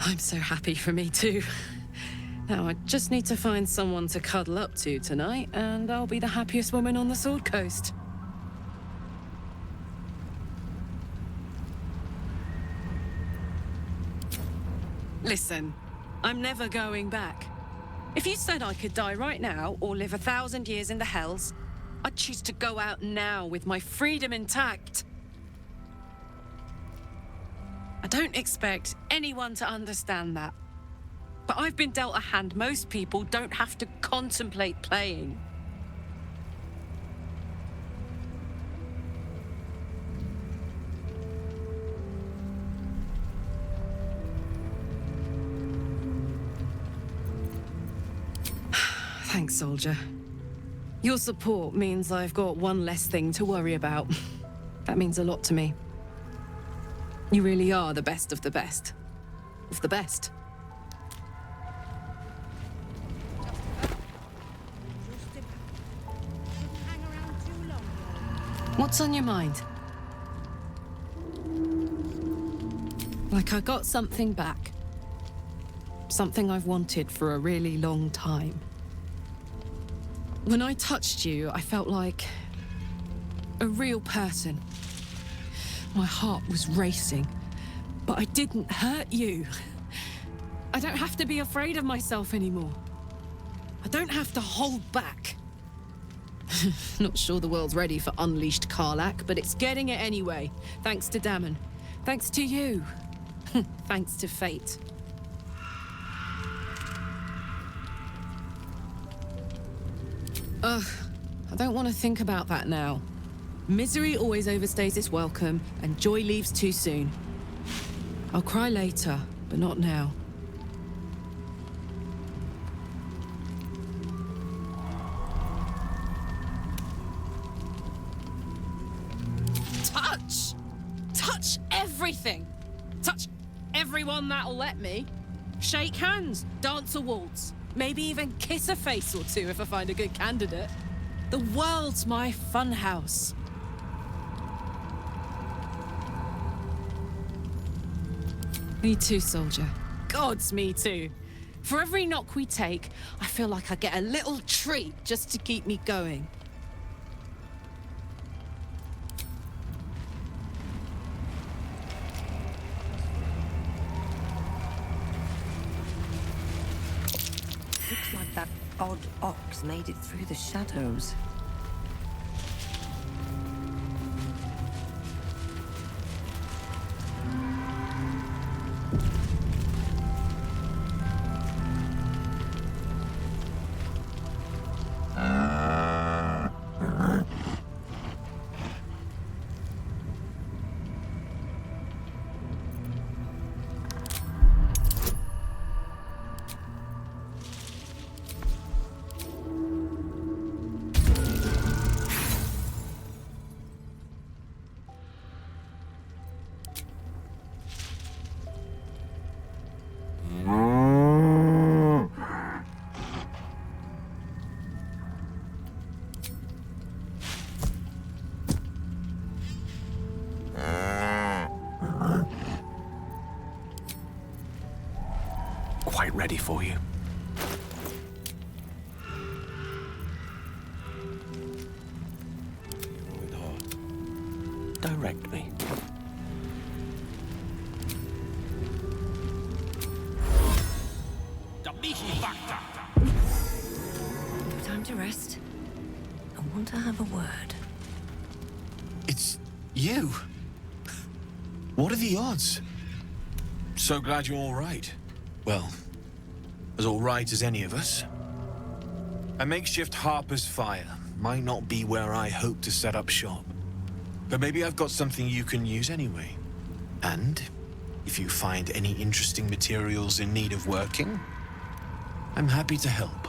I'm so happy for me too. Now I just need to find someone to cuddle up to tonight, and I'll be the happiest woman on the Sword Coast. Listen, I'm never going back. If you said I could die right now, or live 1,000 years in the Hells, I'd choose to go out now with my freedom intact. I don't expect anyone to understand that. But I've been dealt a hand most people don't have to contemplate playing. Thanks, soldier. Your support means I've got one less thing to worry about. That means a lot to me. You really are the best of the best. Of the best. What's on your mind? Like I got something back. Something I've wanted for a really long time. When I touched you, I felt like a real person. My heart was racing, but I didn't hurt you. I don't have to be afraid of myself anymore. I don't have to hold back. Not sure the world's ready for unleashed Karlach, but it's getting it anyway. Thanks to Dammon. Thanks to you. Thanks to fate. Ugh, I don't want to think about that now. Misery always overstays its welcome, and joy leaves too soon. I'll cry later, but not now. Touch! Touch everything! Touch everyone that'll let me. Shake hands, dance a waltz, maybe even kiss a face or two if I find a good candidate. The world's my funhouse. Me too, soldier. Gods, me too. For every knock we take, I feel like I get a little treat just to keep me going. Looks like that odd ox made it through the shadows. Quite ready for you. With heart. Direct me. No time to rest. I want to have a word. It's you. What are the odds? So glad you're all right. Well, as all right as any of us. A makeshift Harper's Fire might not be where I hope to set up shop. But maybe I've got something you can use anyway. And if you find any interesting materials in need of working, I'm happy to help.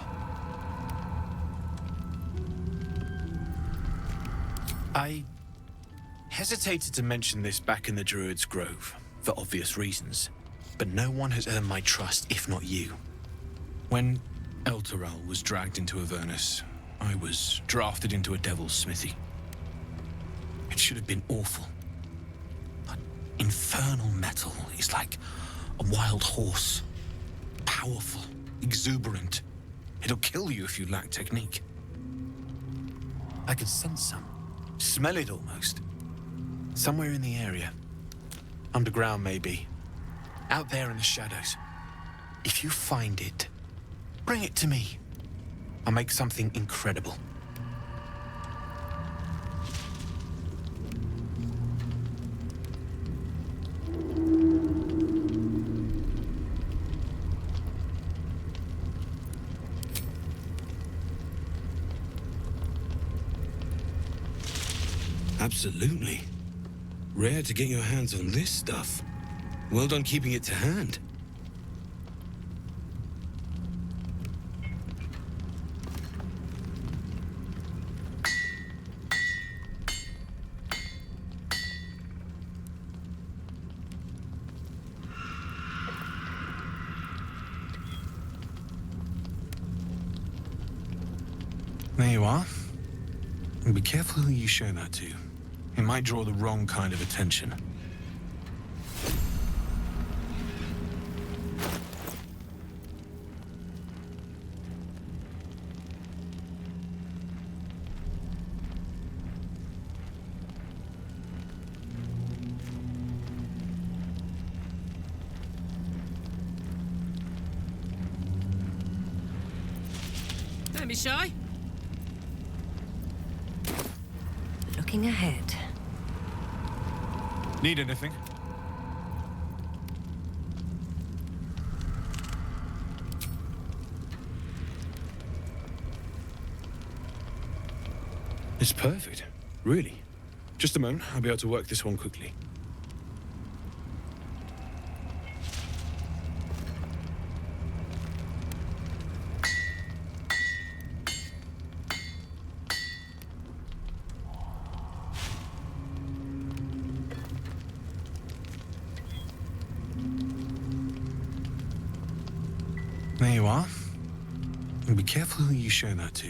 I hesitated to mention this back in the Druid's Grove, for obvious reasons. But no one has earned my trust, if not you. When Elturel was dragged into Avernus, I was drafted into a devil's smithy. It should have been awful. But infernal metal is like A wild horse. Powerful, exuberant. It'll kill you if you lack technique. I can sense some. Smell it almost. Somewhere in the area. Underground, maybe. Out there in the shadows. If you find it, bring it to me. I'll make something incredible. Absolutely. Rare to get your hands on this stuff. Well done keeping it to hand. There you are. And be careful who you show that to. It might draw the wrong kind of attention. Don't be shy. Looking ahead. Need anything? It's perfect. Really. Just a moment, I'll be able to work this one quickly. There you are. And be careful who you show that to.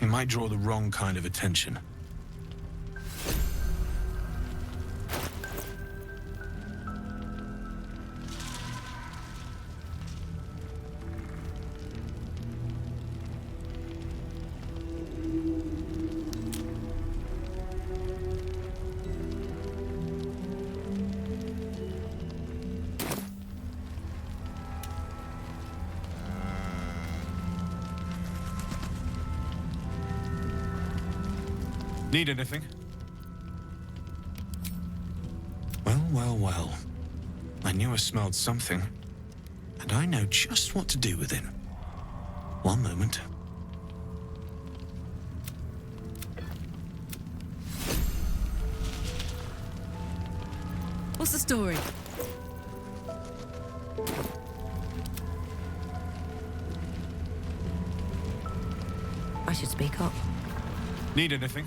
It might draw the wrong kind of attention. Need anything? Well, well, well. I knew I smelled something. And I know just what to do with it. One moment. What's the story? I should speak up. Need anything?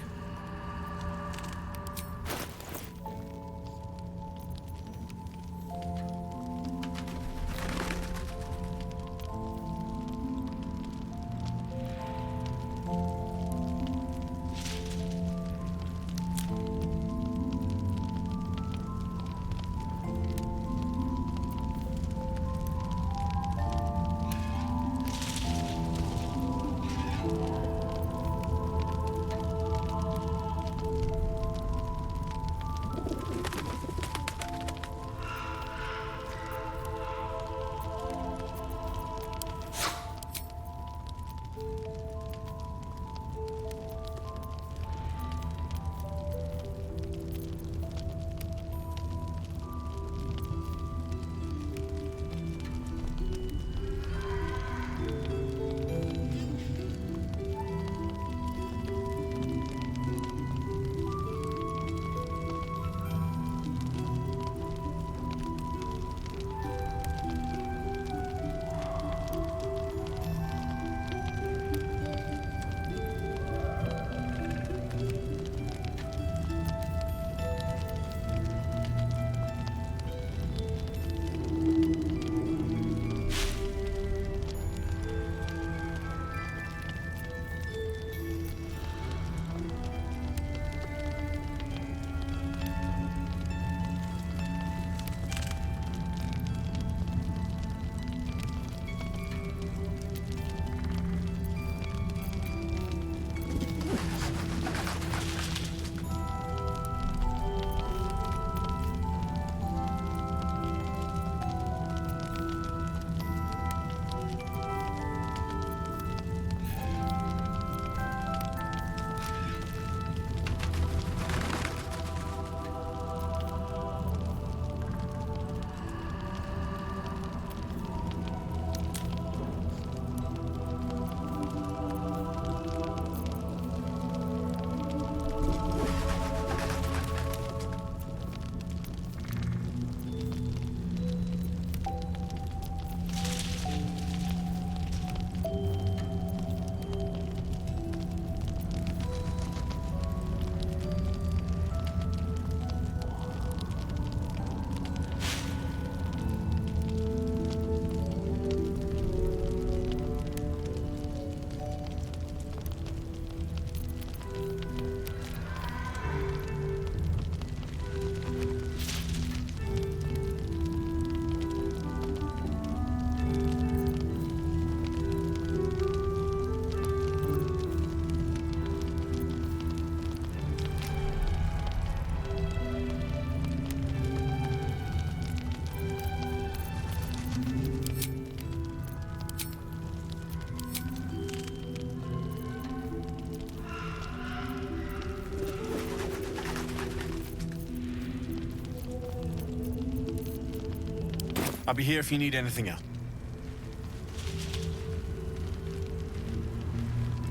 I'll be here if you need anything else.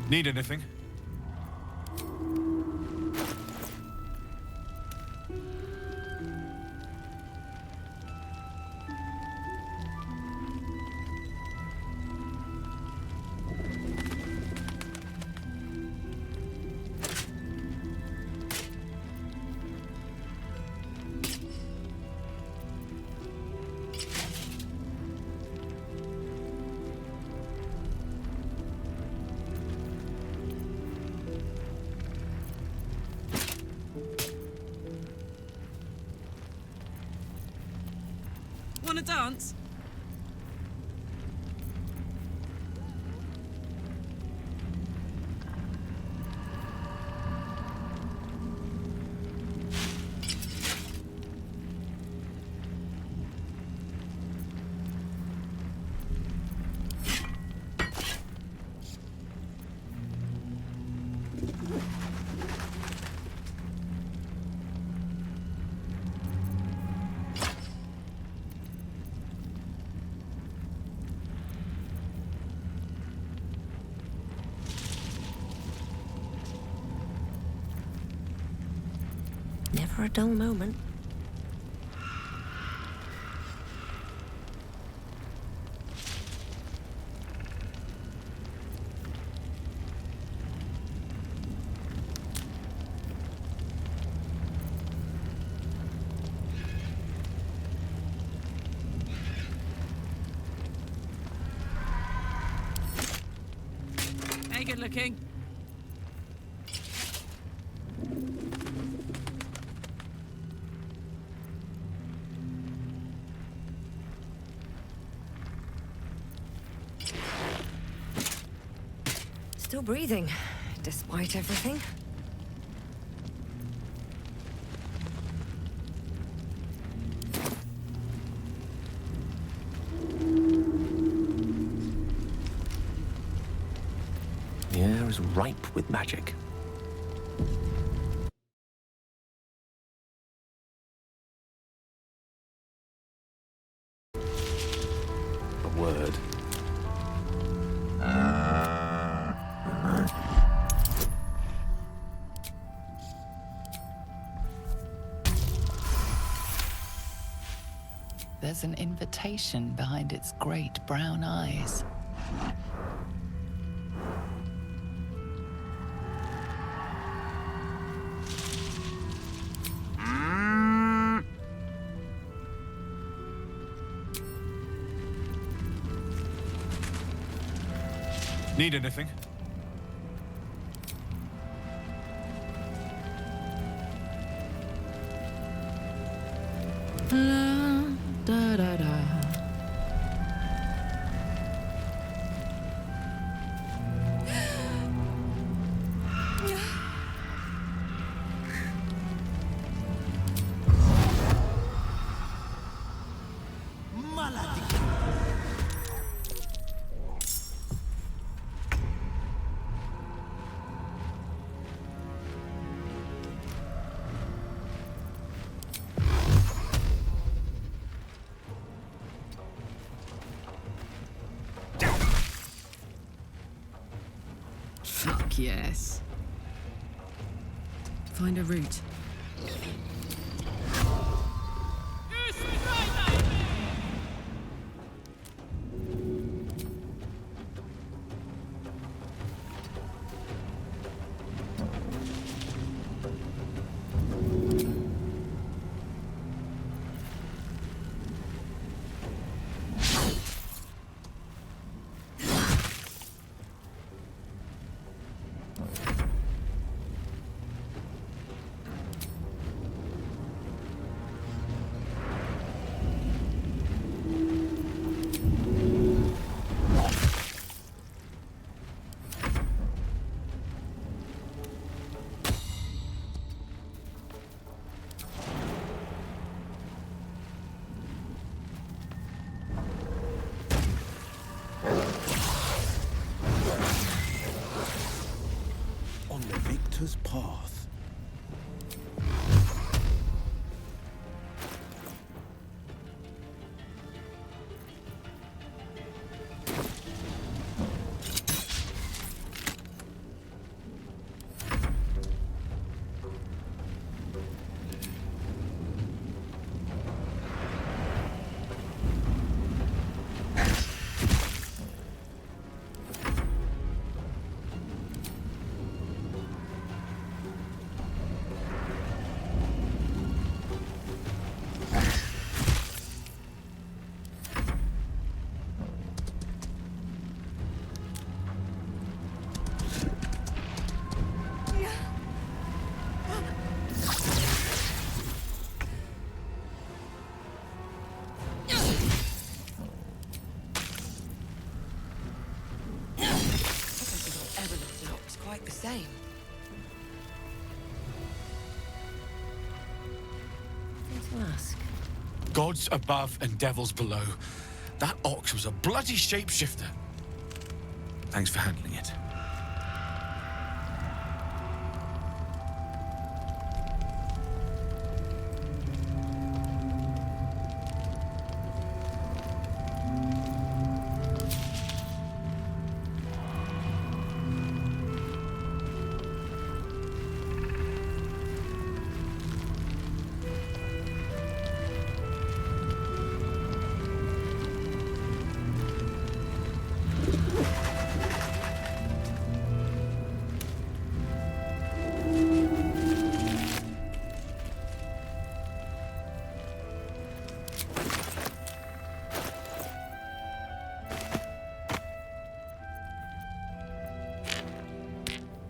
Need anything? Want to dance? Never a dull moment. Hey, good looking. Still breathing, despite everything. The air is ripe with magic. A word. There's an invitation behind its great brown eyes. Need anything? La, da, da, da. Fuck yes. Find a route. On the victor's path. Gods above and devils below. That ox was a bloody shapeshifter. Thanks for handling it.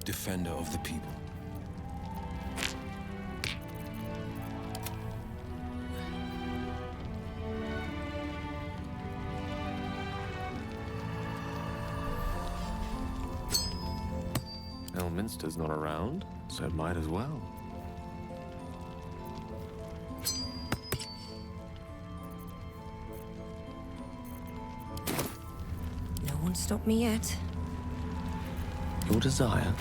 Defender of the people. Elminster's not around, so it might as well. No one stopped me yet. Your desire?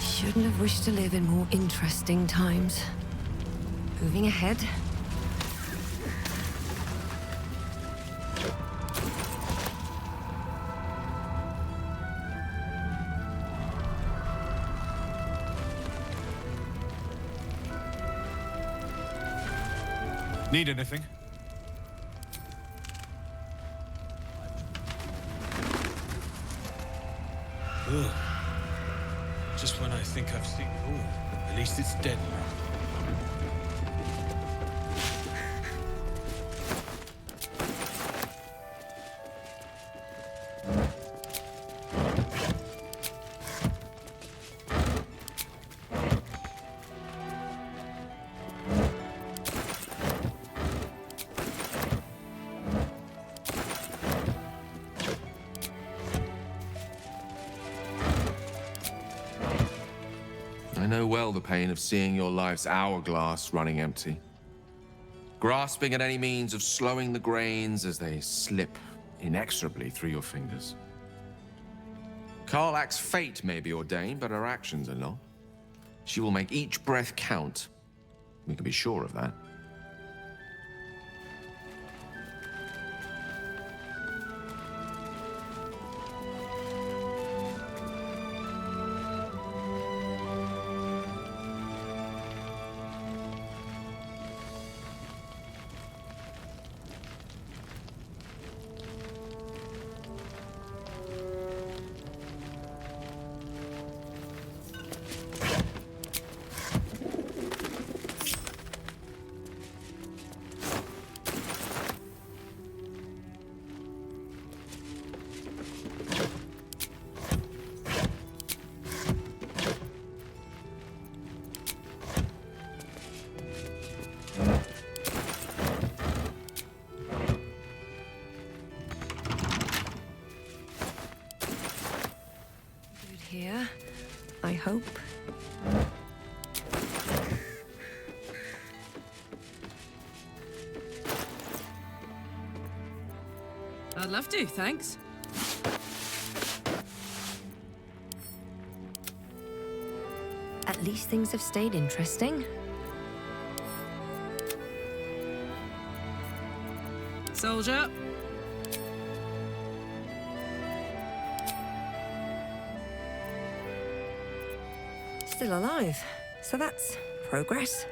Shouldn't have wished to live in more interesting times. Moving ahead. Need anything? Ugh. Just when I think I've seen it all. At least it's dead now. I know well the pain of seeing your life's hourglass running empty. Grasping at any means of slowing the grains as they slip inexorably through your fingers. Karlach's fate may be ordained, but her actions are not. She will make each breath count. We can be sure of that. Here, I hope. I'd love to, thanks. At least things have stayed interesting. Soldier. Still alive, so that's progress.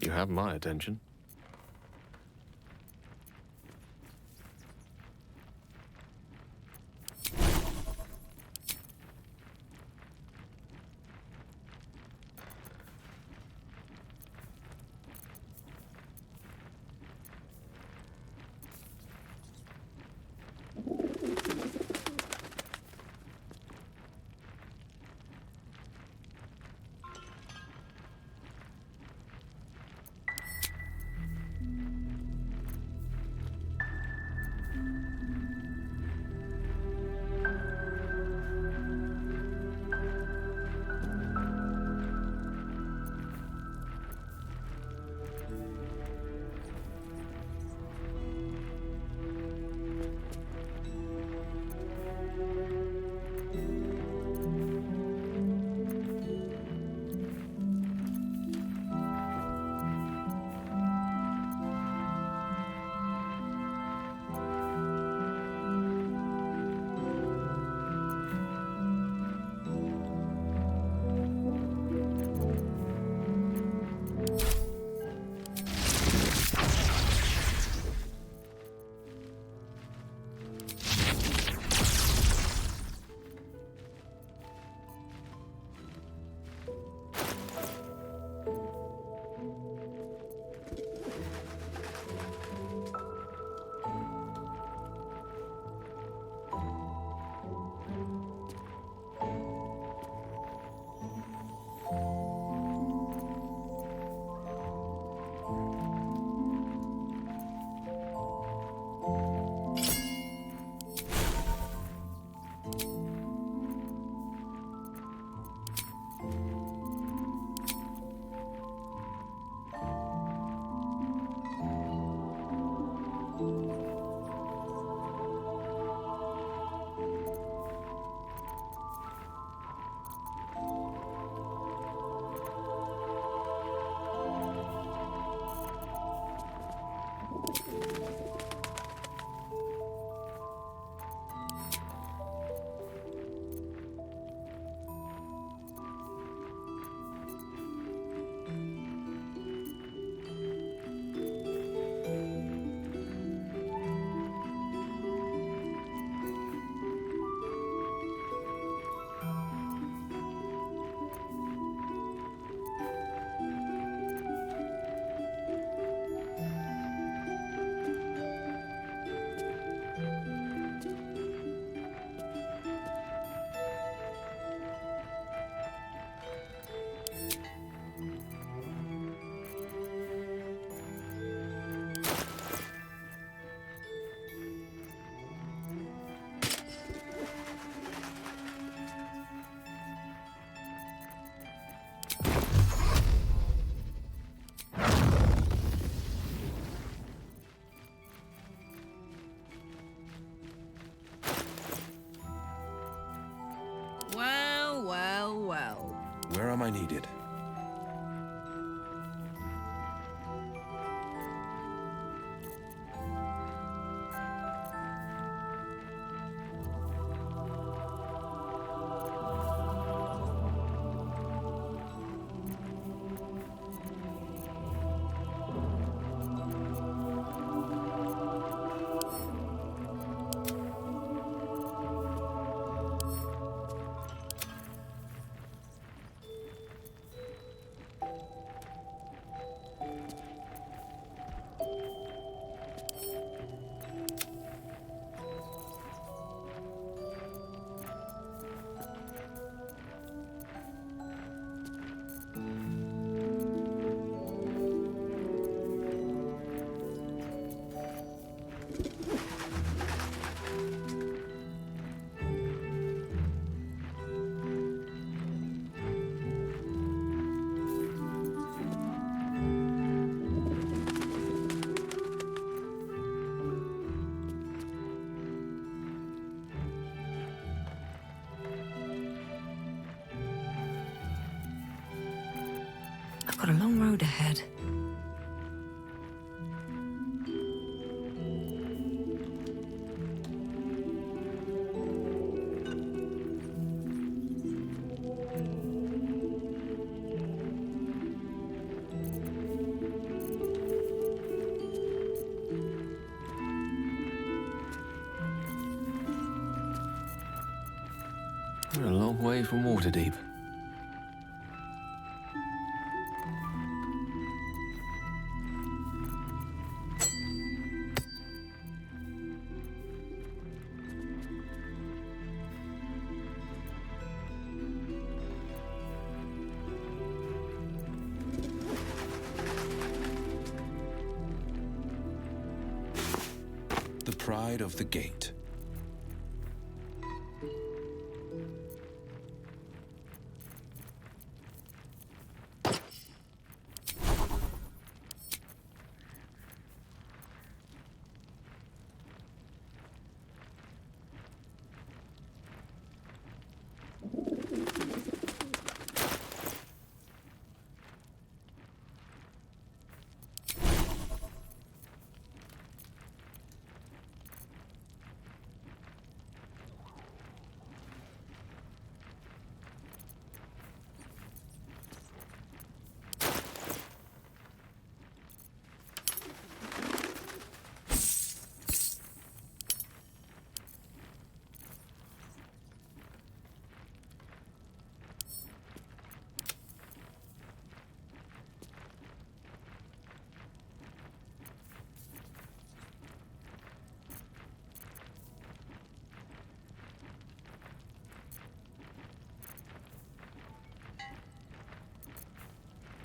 You have my attention. Well, well, well. Where am I needed? I've got a long road ahead. long way from Waterdeep. The pride of the gate.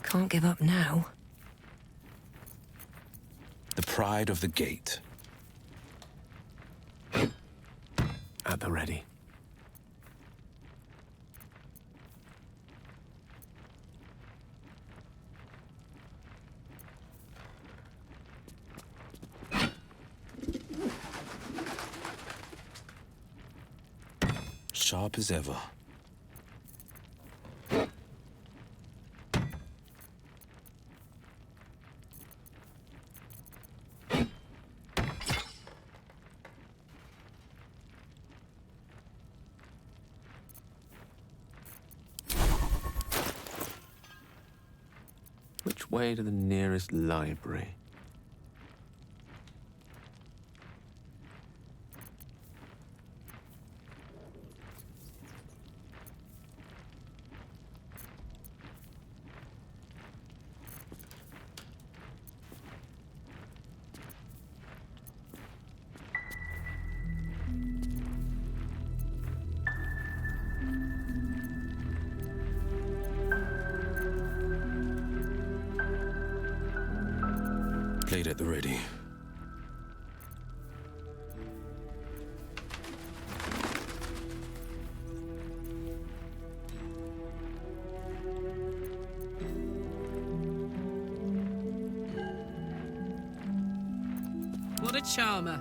Can't give up now. The pride of the gate. At the ready. Sharp as ever. Which way to the nearest library? Played at the ready. What a charmer.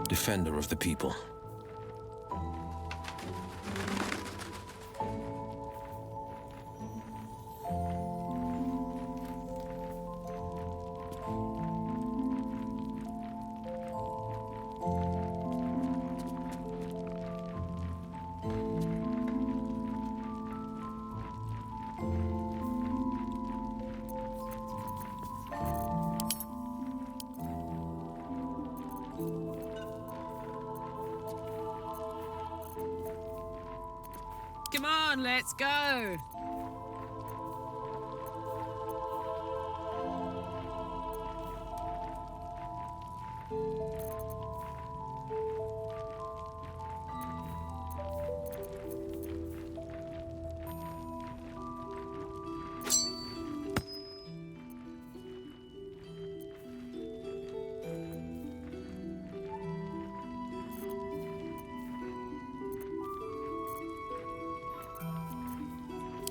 Defender of the people. Come on, let's go.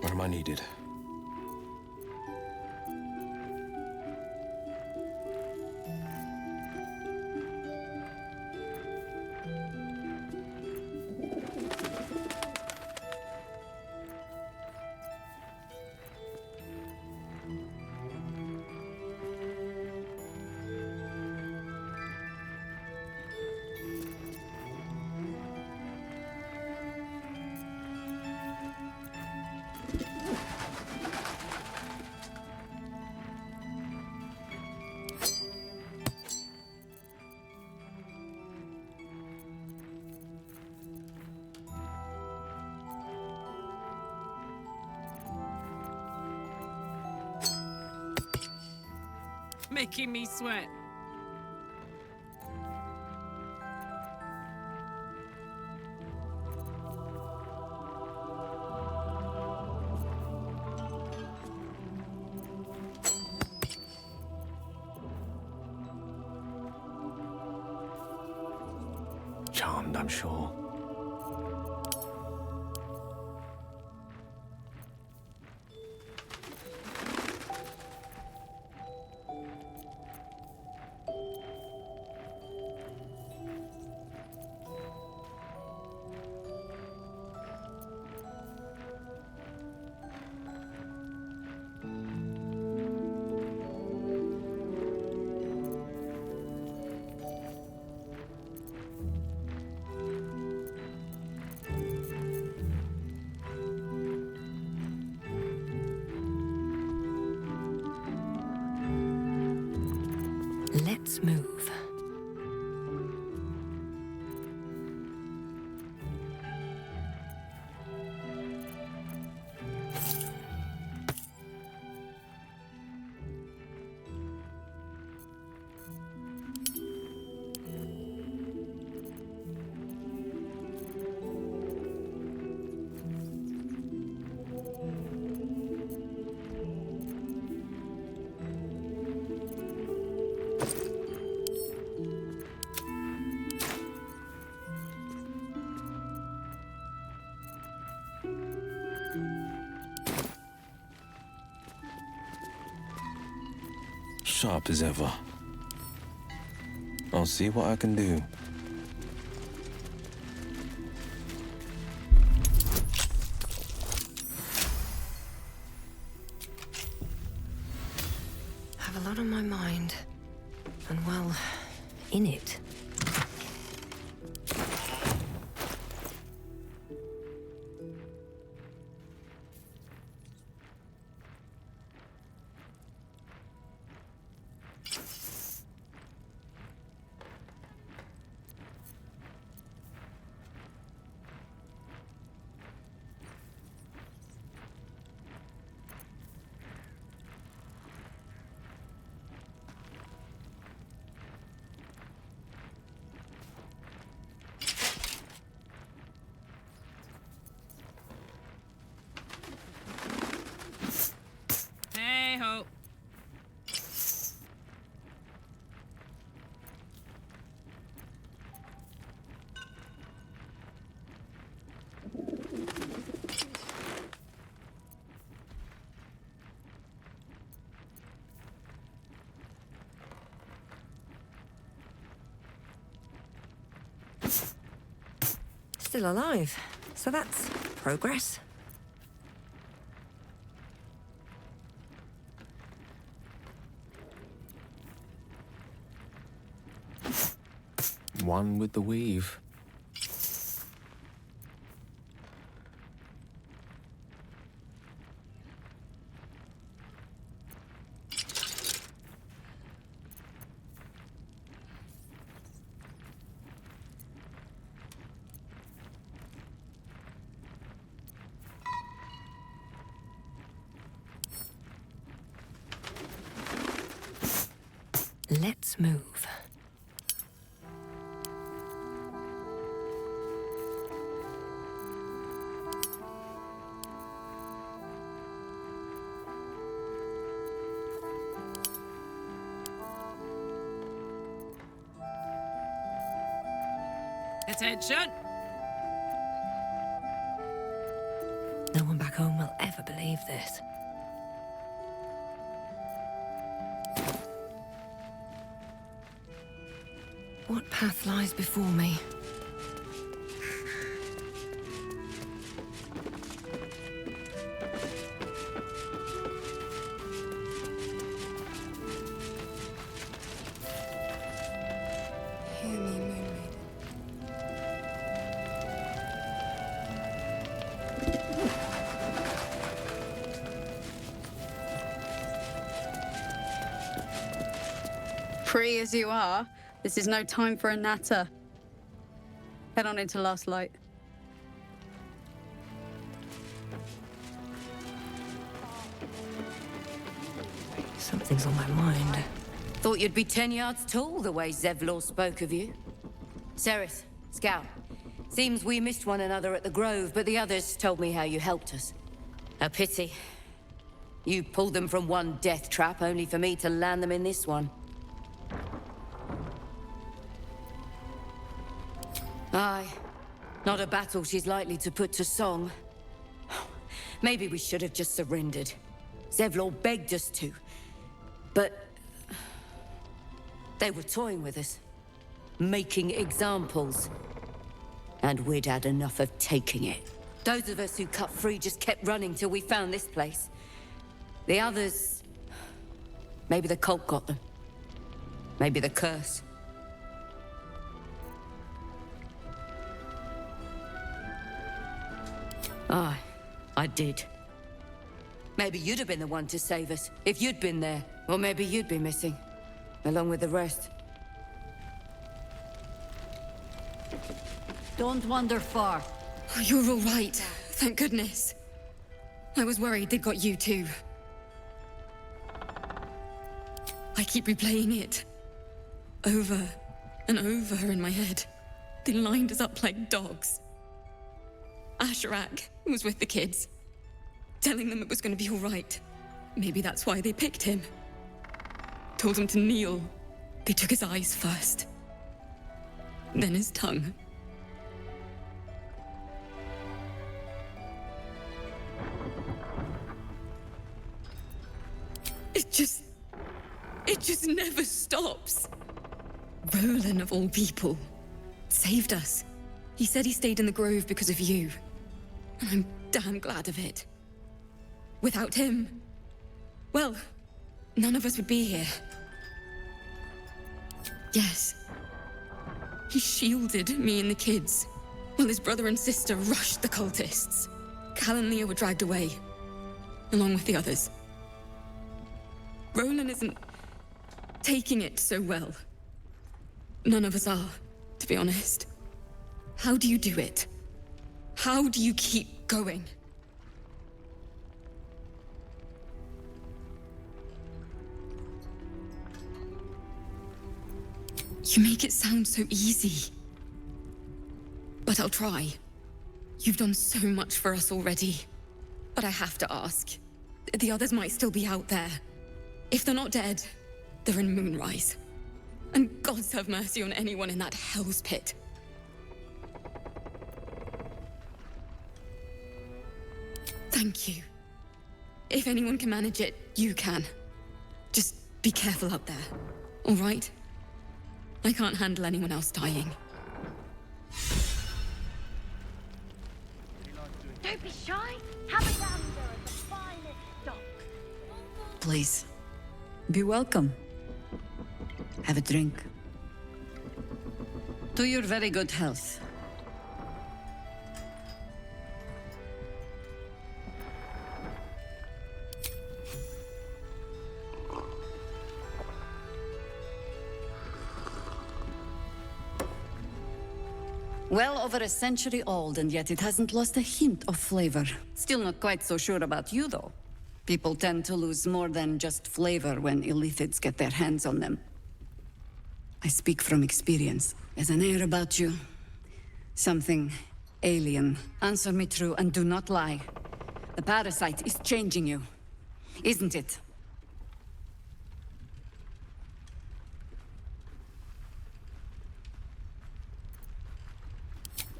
Where am I needed? making me sweat. Charmed, I'm sure. Let's move. Sharp as ever. I'll see what I can do. Have a lot on my mind. And well, in it. Hey ho. Still alive. So that's progress. One with the weave. Let's move. Attention. No one back home will ever believe this. What path lies before me? Hear me, Moon Maiden. Free as you are, this is no time for a natter. Head on into Last Light. Something's on my mind. Thought you'd be 10 yards tall the way Zevlor spoke of you. Sereth, Scout. Seems we missed one another at the Grove, but the others told me how you helped us. A pity. You pulled them from one death trap, only for me to land them in this one. Aye. Not a battle she's likely to put to song. Maybe we should have just surrendered. Zevlor begged us to. But... they were toying with us. Making examples. And we'd had enough of taking it. Those of us who cut free just kept running till we found this place. The others... maybe the cult got them. Maybe the curse. Aye, I did. Maybe you'd have been the one to save us, if you'd been there. Or maybe you'd be missing, along with the rest. Don't wander far. Oh, you're all right. Thank goodness. I was worried they'd got you too. I keep replaying it. Over and over in my head. They lined us up like dogs. Asherak was with the kids, telling them it was going to be all right. Maybe that's why they picked him. Told him to kneel. They took his eyes first. Then his tongue. It just never stops. Roland, of all people, saved us. He said he stayed in the Grove because of you. And I'm damn glad of it. Without him, well, none of us would be here. Yes. He shielded me and the kids, while his brother and sister rushed the cultists. Cal and Leah were dragged away, along with the others. Roland isn't taking it so well. None of us are, to be honest. How do you do it? How do you keep going? You make it sound so easy. But I'll try. You've done so much for us already. But I have to ask. The others might still be out there. If they're not dead, they're in Moonrise. And gods have mercy on anyone in that hell's pit. Thank you. If anyone can manage it, you can. Just be careful up there, all right? I can't handle anyone else dying. Don't be shy. Have a gander at the finest stock. Please. Be welcome. Have a drink. To your very good health. Well over a century old, and yet it hasn't lost a hint of flavor. Still not quite so sure about you, though. People tend to lose more than just flavor when illithids get their hands on them. I speak from experience. There's an air about you. Something alien. Answer me true and do not lie. The parasite is changing you, isn't it?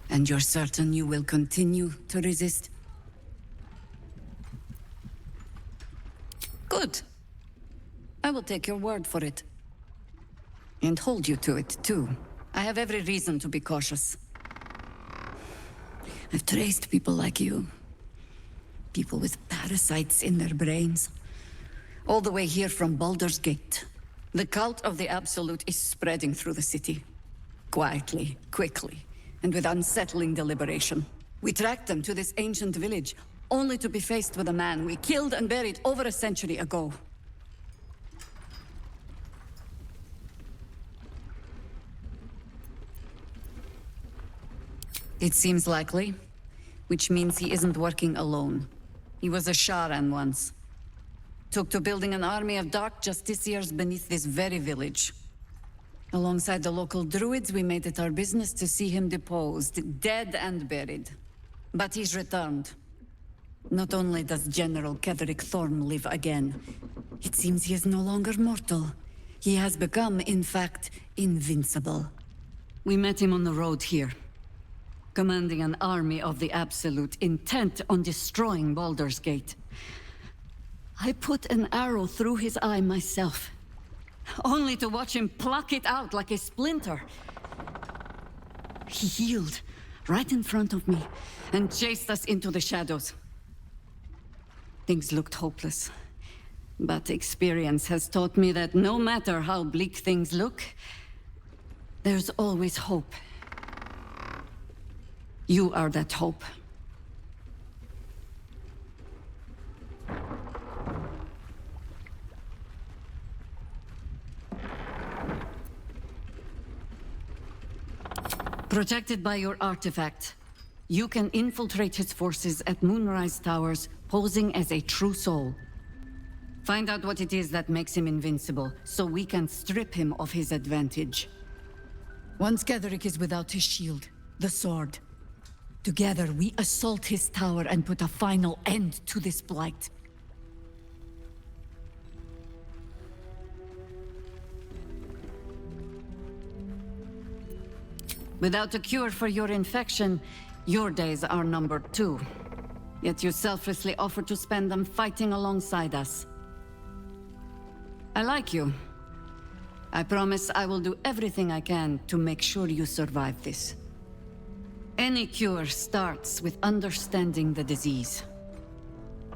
And you're certain you will continue to resist? Good. I will take your word for it. And hold you to it, too. I have every reason to be cautious. I've traced people like you. People with parasites in their brains. All the way here from Baldurs Gate. The cult of the Absolute is spreading through the city. Quietly, quickly, and with unsettling deliberation. We tracked them to this ancient village, only to be faced with a man we killed and buried over a century ago. It seems likely, which means he isn't working alone. He was a Sharan once. Took to building an army of dark justiciars beneath this very village. Alongside the local druids, we made it our business to see him deposed, dead and buried. But he's returned. Not only does General Ketherick Thorm live again, it seems he is no longer mortal. He has become, in fact, invincible. We met him on the road here, commanding an army of the Absolute, intent on destroying Baldurs Gate. I put an arrow through his eye myself, only to watch him pluck it out like a splinter. He healed right in front of me and chased us into the shadows. Things looked hopeless, but experience has taught me that no matter how bleak things look, there's always hope. You are that hope. Protected by your artifact, you can infiltrate his forces at Moonrise Towers, posing as a true soul. Find out what it is that makes him invincible, so we can strip him of his advantage. Once Ketherick is without his shield, the sword, together we assault his tower and put a final end to this blight. Without a cure for your infection, your days are numbered too. Yet you selflessly offer to spend them fighting alongside us. I like you. I promise I will do everything I can to make sure you survive this. Any cure starts with understanding the disease.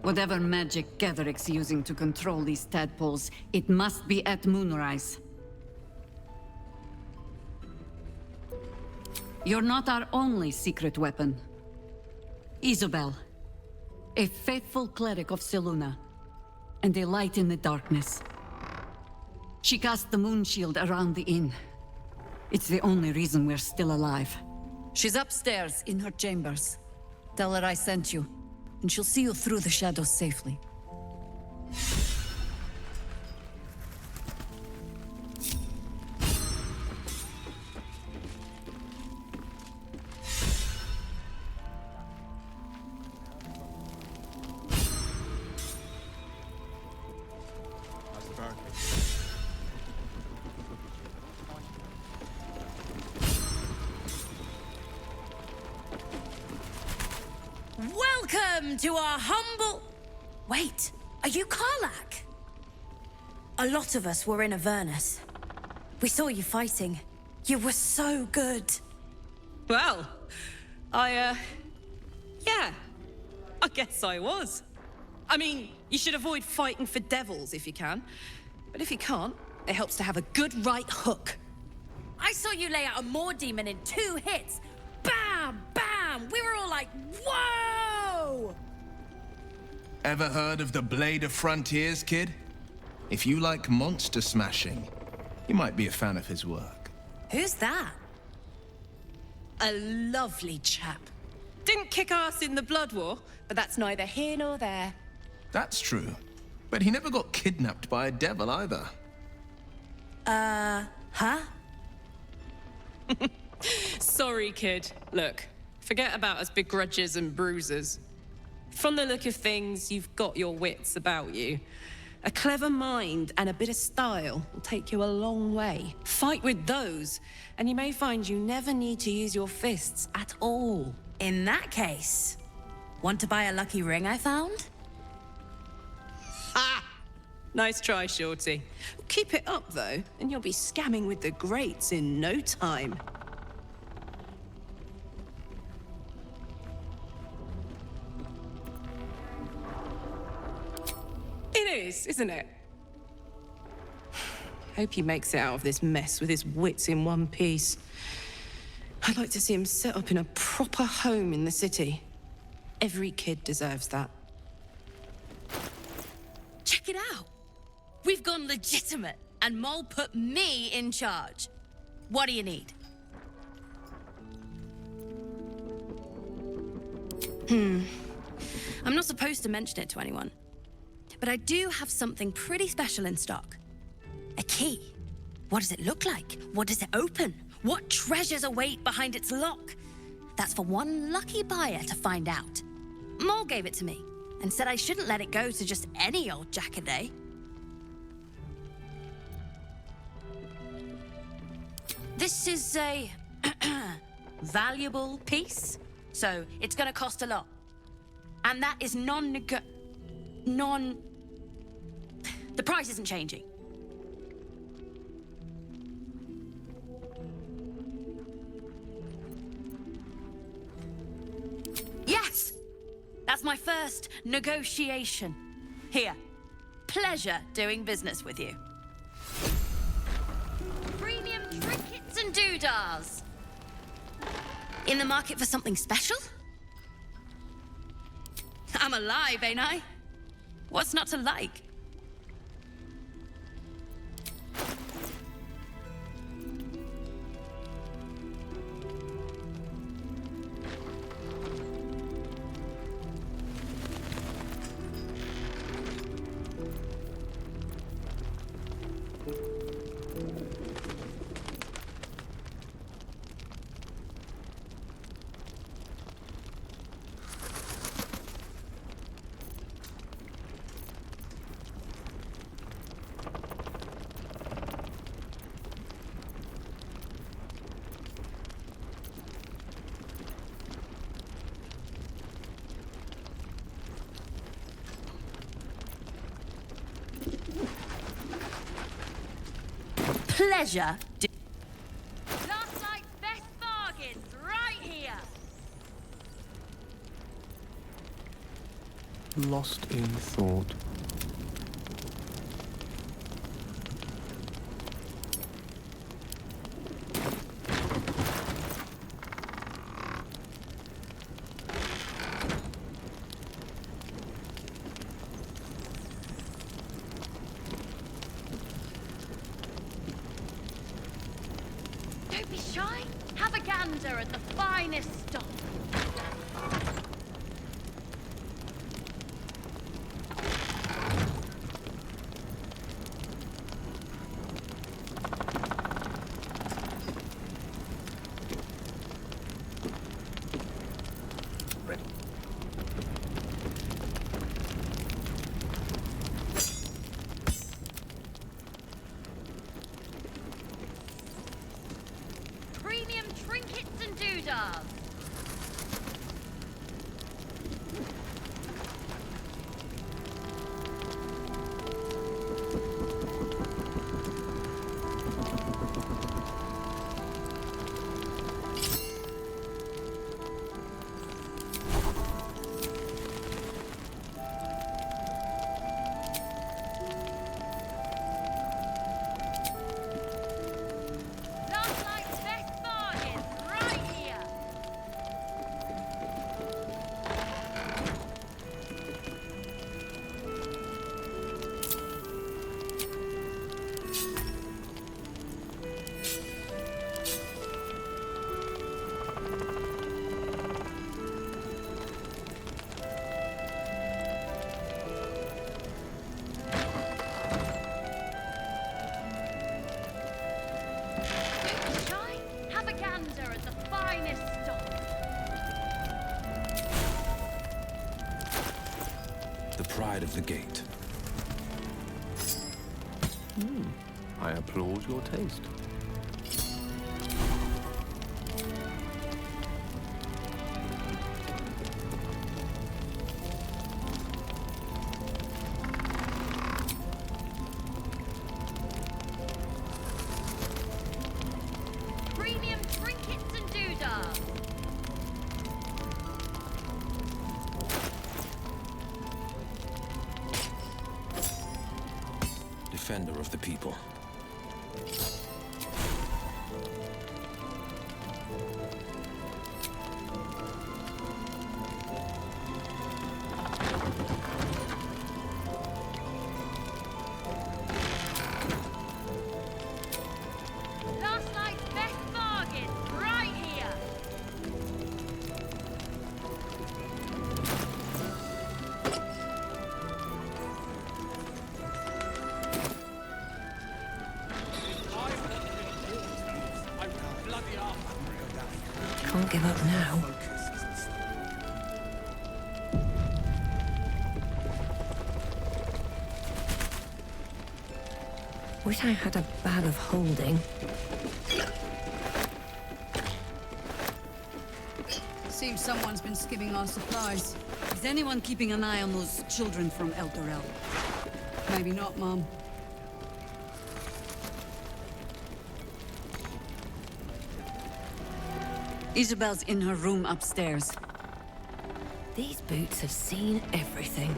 Whatever magic Ketherick's using to control these tadpoles, it must be at Moonrise. You're not our only secret weapon. Isobel, a faithful cleric of Selûne, and a light in the darkness. She cast the moon shield around the inn. It's the only reason we're still alive. She's upstairs in her chambers. Tell her I sent you, and she'll see you through the shadows safely. Welcome to our humble... Wait, are you Karlach? A lot of us were in Avernus. We saw you fighting. You were so good. Well, yeah, I guess I was. I mean, you should avoid fighting for devils if you can. But if you can't, it helps to have a good right hook. I saw you lay out a Moor demon in 2 hits. Bam! Bam! We were all like, whoa! Ever heard of the Blade of Frontiers, kid? If you like monster smashing, you might be a fan of his work. Who's that? A lovely chap. Didn't kick ass in the Blood War, but that's neither here nor there. That's true. But he never got kidnapped by a devil either. Huh? Sorry, kid. Look, forget about us begrudgers and bruisers. From the look of things, you've got your wits about you. A clever mind and a bit of style will take you a long way. Fight with those, and you may find you never need to use your fists at all. In that case, want to buy a lucky ring I found? Ha! Nice try, Shorty. Keep it up, though, and you'll be scamming with the greats in no time. It is, isn't it? Hope he makes it out of this mess with his wits in one piece. I'd like to see him set up in a proper home in the city. Every kid deserves that. Check it out. We've gone legitimate, and Mole put me in charge. What do you need? I'm not supposed to mention it to anyone. but I do have something pretty special in stock. A key. What does it look like? What does it open? What treasures await behind its lock? That's for one lucky buyer to find out. Mole gave it to me and said I shouldn't let it go to just any old jackaday. This is a valuable piece, so it's gonna cost a lot. And that is The price isn't changing. Yes! That's my first negotiation. Here. Pleasure doing business with you. Premium trinkets and doodahs. In the market for something special? I'm alive, ain't I? What's not to like? Pleasure. Last night's best bargains, right here. Lost in thought. Don't be shy. Have a gander at the finest stock. Premium trinkets and doodahs. Last night's best bargains, right here. Don't be shy. Have a gander at the finest stock. The pride of the gate. I applaud your taste. Premium trinkets and doodahs. Defender of the people. Last night's best bargains, right here. up now. Wish I had a bag of holding. Seems someone's been skimming our supplies. Is anyone keeping an eye on those children from El Dorel? Maybe not, Mum. Isabel's in her room upstairs. These boots have seen everything.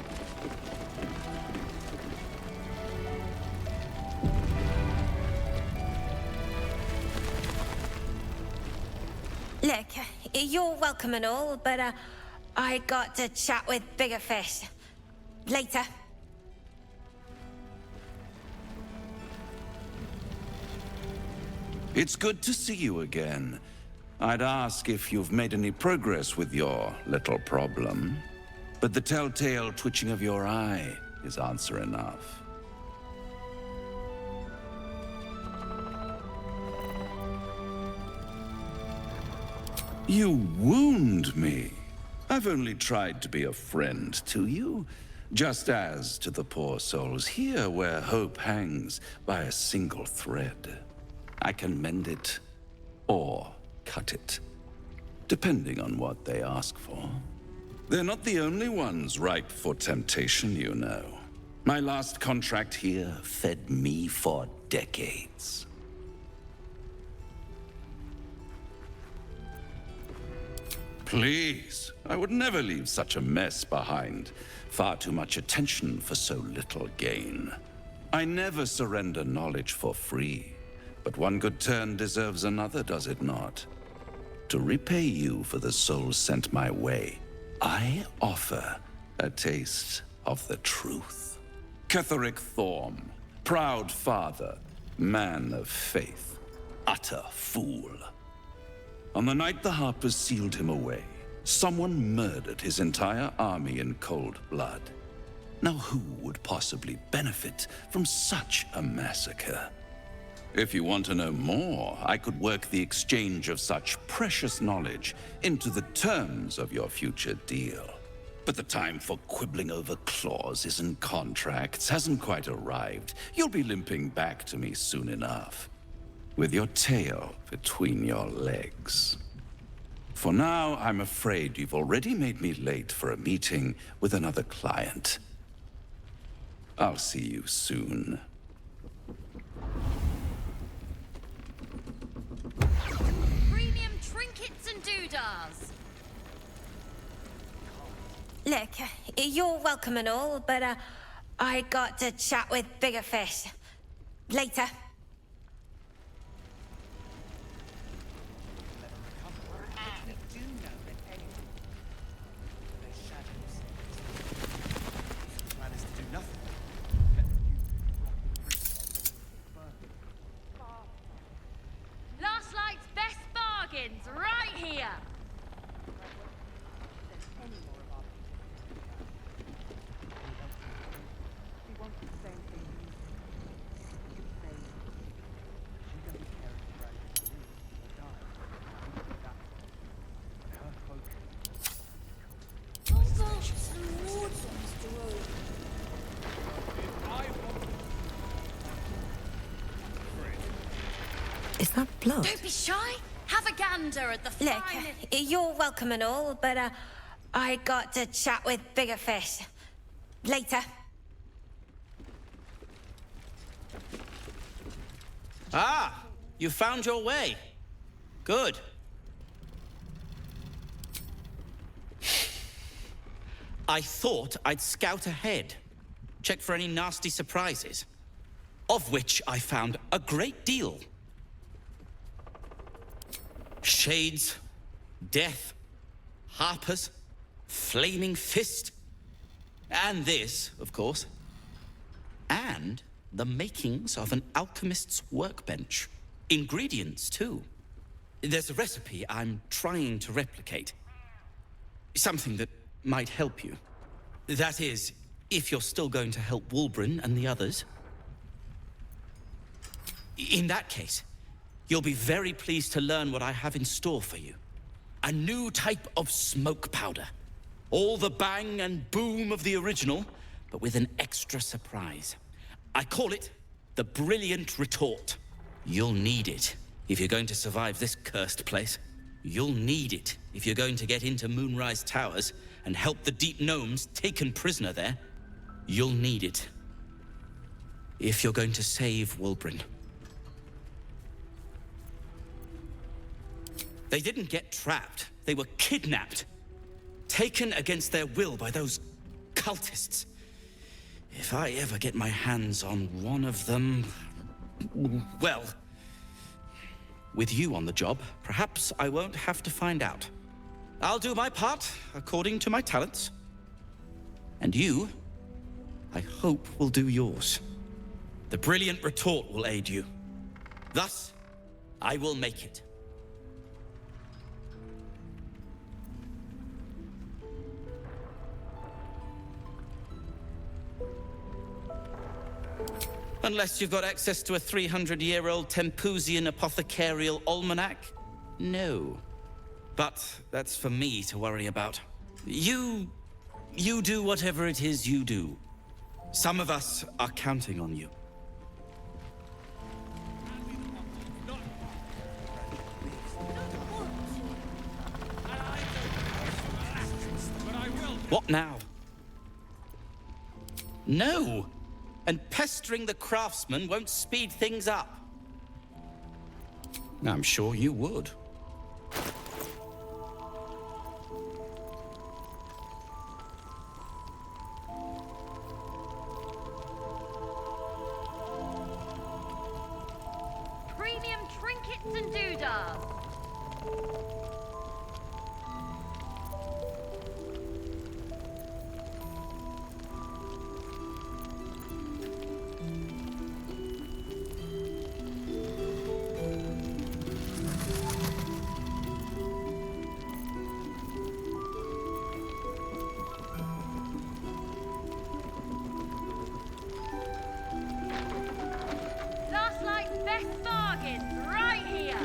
Look, you're welcome and all, but I got to chat with bigger fish. Later. It's good to see you again. I'd ask if you've made any progress with your little problem, but the telltale twitching of your eye is answer enough. You wound me. I've only tried to be a friend to you, just as to the poor souls here where hope hangs by a single thread. I can mend it, or cut it, depending on what they ask for. They're not the only ones ripe for temptation, you know. My last contract here fed me for decades. Please, I would never leave such a mess behind. Far too much attention for so little gain. I never surrender knowledge for free, but one good turn deserves another, does it not? To repay you for the souls sent my way, I offer a taste of the truth. Ketheric Thorm, proud father, man of faith, utter fool. On the night the Harpers sealed him away, someone murdered his entire army in cold blood. Now who would possibly benefit from such a massacre? If you want to know more, I could work the exchange of such precious knowledge into the terms of your future deal. But the time for quibbling over clauses and contracts hasn't quite arrived. You'll be limping back to me soon enough, with your tail between your legs. For now, I'm afraid you've already made me late for a meeting with another client. I'll see you soon. Premium trinkets and doodahs. Look, you're welcome and all, but I got to chat with bigger fish. Later. Last night's best bargains right here. Is that blood? Don't be shy. Have a gander at the Look, finest. you're welcome and all, but I got to chat with bigger fish. Later. Ah, you found your way. Good. I thought I'd scout ahead, check for any nasty surprises, of which I found a great deal. Shades, death, harpers, flaming fist, and this, of course, and the makings of an alchemist's workbench. Ingredients, too. There's a recipe I'm trying to replicate. Something that might help you. That is, if you're still going to help Wulbren and the others. In that case, you'll be very pleased to learn what I have in store for you. A new type of smoke powder. All the bang and boom of the original, but with an extra surprise. I call it the Brilliant Retort. You'll need it if you're going to survive this cursed place. You'll need it if you're going to get into Moonrise Towers and help the Deep Gnomes taken prisoner there. You'll need it if you're going to save Wulbren. They didn't get trapped. They were kidnapped. Taken against their will by those cultists. If I ever get my hands on one of them... well... with you on the job, perhaps I won't have to find out. I'll do my part according to my talents. And you, I hope, will do yours. The Brilliant Retort will aid you. Thus, I will make it. Unless you've got access to a 300-year-old Tempusian apothecarial almanac? No. But that's for me to worry about. You do whatever it is you do. Some of us are counting on you. What now? No! And pestering the craftsman won't speed things up. I'm sure you would. Premium trinkets and doodads. Best bargains right here.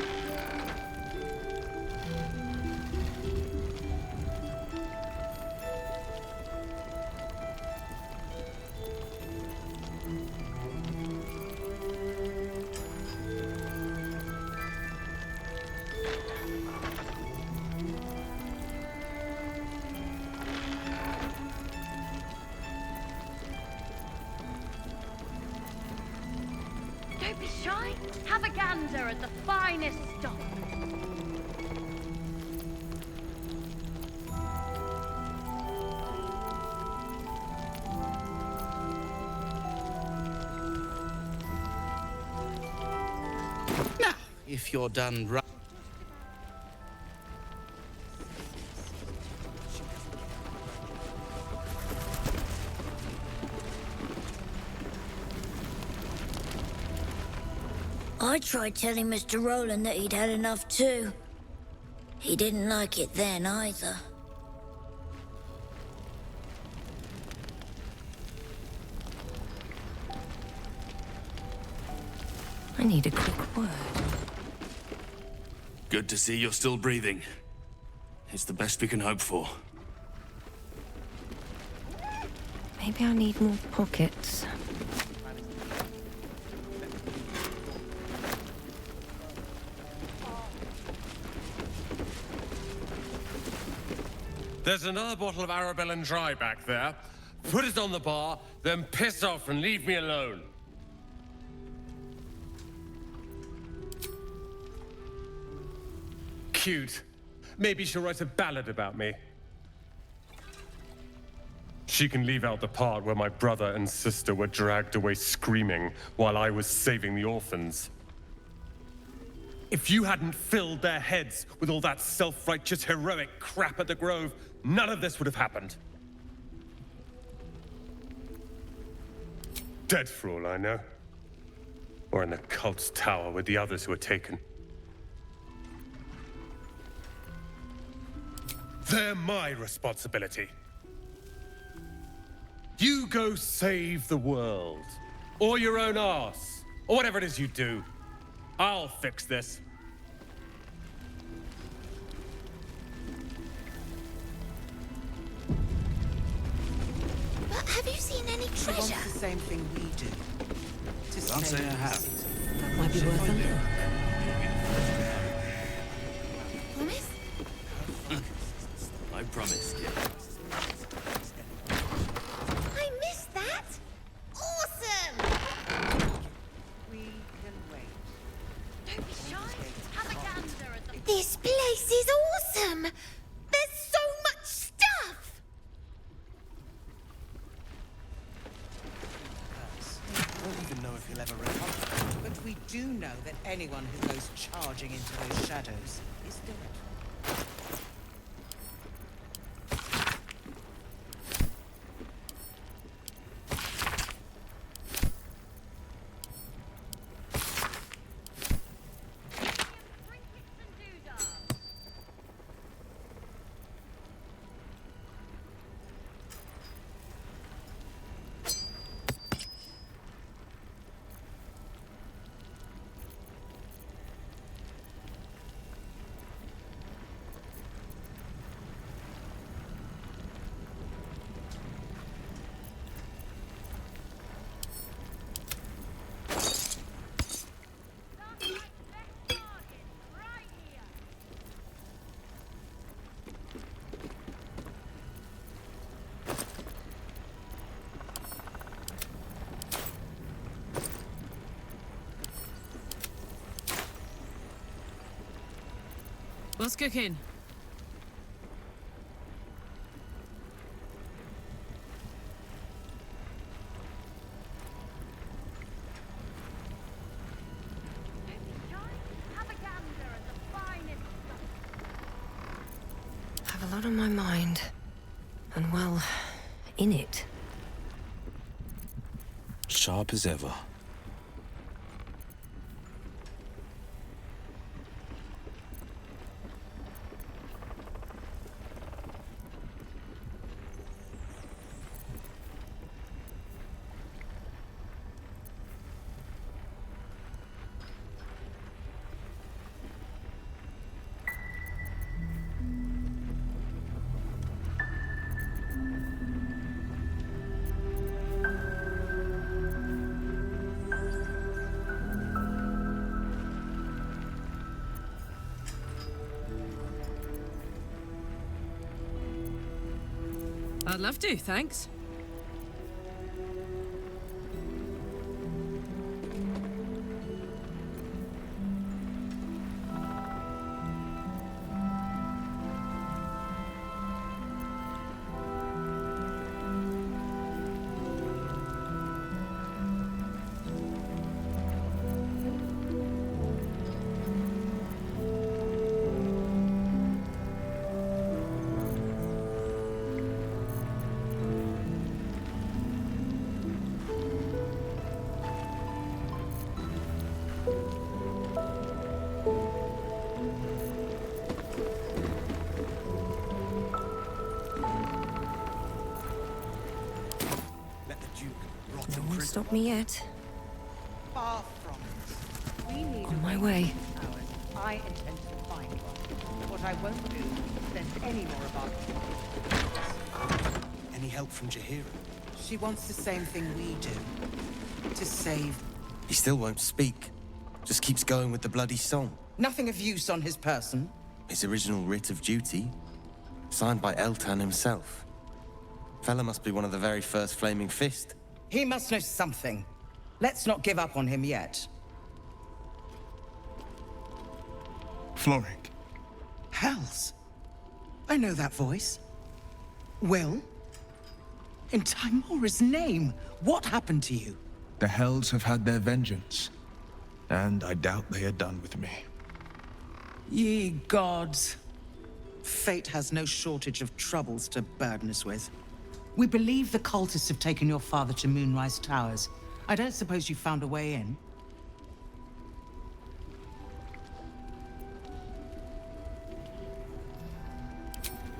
Don't be shy. Have a gander at the finest stock. Now, if you're done right... I tried telling Mr. Rowland that he'd had enough too. He didn't like it then either. I need a quick word. Good to see you're still breathing. It's the best we can hope for. Maybe I need more pockets. There's another bottle of Arabellan Dry back there. Put it on the bar, then piss off and leave me alone. Cute. Maybe she'll write a ballad about me. She can leave out the part where my brother and sister were dragged away screaming while I was saving the orphans. If you hadn't filled their heads with all that self-righteous, heroic crap at the Grove, none of this would have happened. Dead for all I know. Or in the cult's tower with the others who were taken. They're my responsibility. You go save the world. Or your own arse. Or whatever it is you do. I'll fix this. She wants the same thing we do. Can't say I have. That might be worth a look. Promise? I promise, kid. I missed that! Awesome! We can wait. Don't be shy. Have a gander at the... This place is awesome! There's so much stuff! I don't even know if he'll ever recover. But we do know that anyone who goes charging into those shadows is dead. What's cooking? Have a gander at the finest stuff. Have a lot on my mind. And well, in it. Sharp as ever. I'd love to, thanks. No one stopped me yet. Far from it. We need On my way. I intend to find one. What I won't do is send any more of our... Any help from Jahira? She wants the same thing we do. To save... He still won't speak. Just keeps going with the bloody song. Nothing of use on his person. His original writ of duty, signed by Eltan himself. Fella must be one of the very first Flaming Fist. He must know something. Let's not give up on him yet. Floric. Hells. I know that voice. Will? In Timora's name, what happened to you? The Hells have had their vengeance, and I doubt they are done with me. Ye gods. Fate has no shortage of troubles to burden us with. We believe the cultists have taken your father to Moonrise Towers. I don't suppose you found a way in?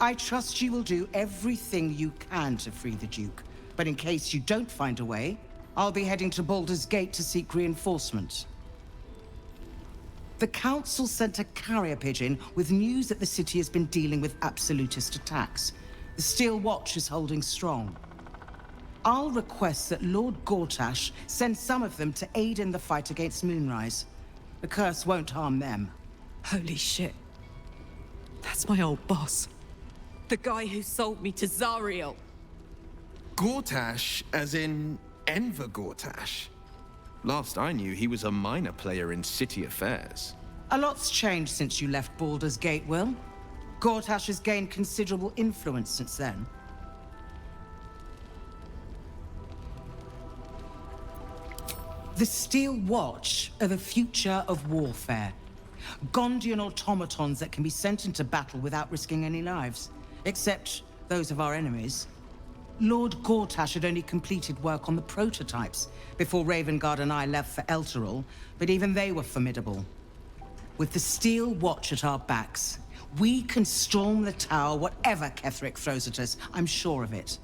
I trust you will do everything you can to free the Duke. But in case you don't find a way, I'll be heading to Baldurs Gate to seek reinforcements. The Council sent a carrier pigeon with news that the city has been dealing with absolutist attacks. The Steel Watch is holding strong. I'll request that Lord Gortash send some of them to aid in the fight against Moonrise. The curse won't harm them. Holy shit. That's my old boss. The guy who sold me to Zariel. Gortash, as in Enver Gortash. Last I knew, he was a minor player in city affairs. A lot's changed since you left Baldurs Gate, Will. Gortash has gained considerable influence since then. The Steel Watch are the future of warfare. Gondian automatons that can be sent into battle without risking any lives. Except those of our enemies. Lord Gortash had only completed work on the prototypes before Ravengard and I left for Elturel, but even they were formidable. With the Steel Watch at our backs, we can storm the tower whatever Ketheric throws at us, I'm sure of it.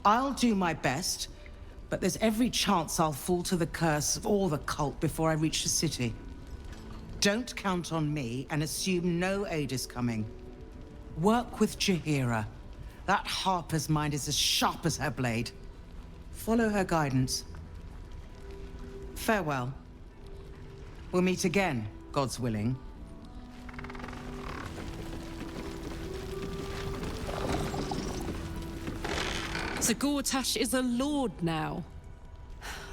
I'll do my best, but there's every chance I'll fall to the curse or the cult before I reach the city. Don't count on me and assume no aid is coming. Work with Jaheira. That Harper's mind is as sharp as her blade. Follow her guidance. Farewell. We'll meet again, God's willing. So Gortash is a lord now.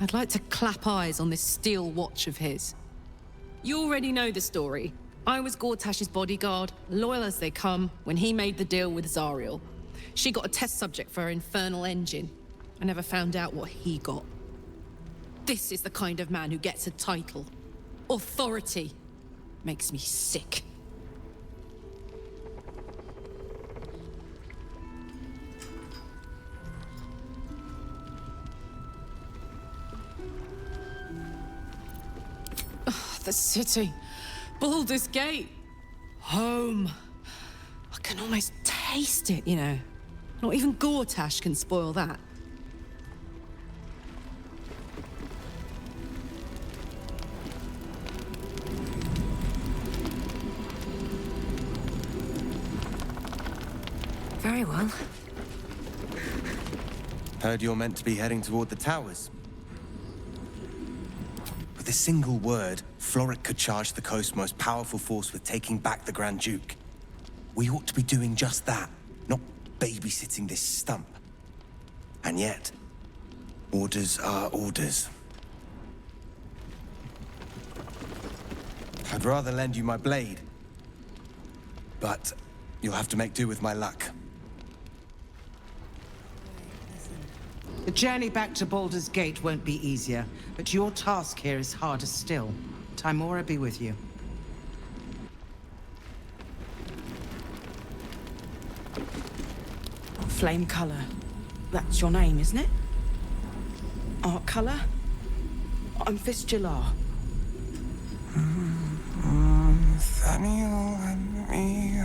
I'd like to clap eyes on this Steel Watch of his. You already know the story. I was Gortash's bodyguard, loyal as they come, when he made the deal with Zariel. She got a test subject for her infernal engine. I never found out what he got. This is the kind of man who gets a title. Authority. Makes me sick. The city. Baldurs Gate. Home. I can almost taste it, you know. Not even Gortash can spoil that. Very well. Heard you're meant to be heading toward the towers. With a single word, Floric could charge the coast's most powerful force with taking back the Grand Duke. We ought to be doing just that, not babysitting this stump. And yet, orders are orders. I'd rather lend you my blade, but you'll have to make do with my luck. The journey back to Baldur's Gate won't be easier, but your task here is harder still. Timora be with you. Flame Color. That's your name, isn't it? Art Color? I'm Fistula. Nathaniel and me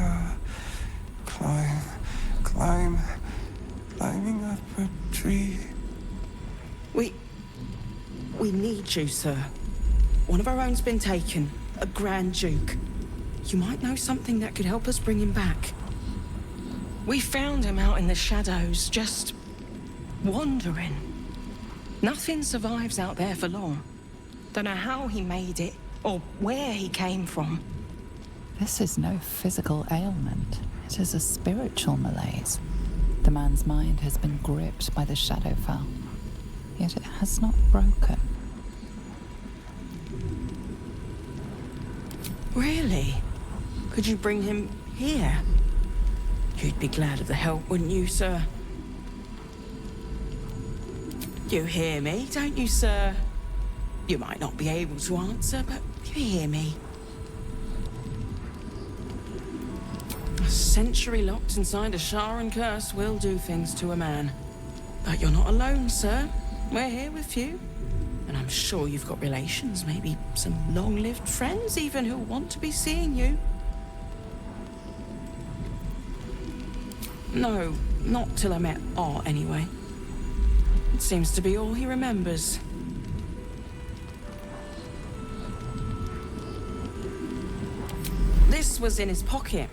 climbing up a tree. We need you, sir. One of our own's been taken, a Grand Duke. You might know something that could help us bring him back. We found him out in the shadows, just wandering. Nothing survives out there for long. Don't know how he made it, or where he came from. This is no physical ailment. It is a spiritual malaise. The man's mind has been gripped by the Shadowfell, yet it has not broken. Really? Could you bring him here? You'd be glad of the help, wouldn't you, sir? You hear me, don't you, sir? You might not be able to answer, but you hear me. A century locked inside a Sharan curse will do things to a man. But you're not alone, sir. We're here with you. And I'm sure you've got relations, maybe some long-lived friends even, who want to be seeing you. No, not till I met Art, anyway. It seems to be all he remembers. This was in his pocket.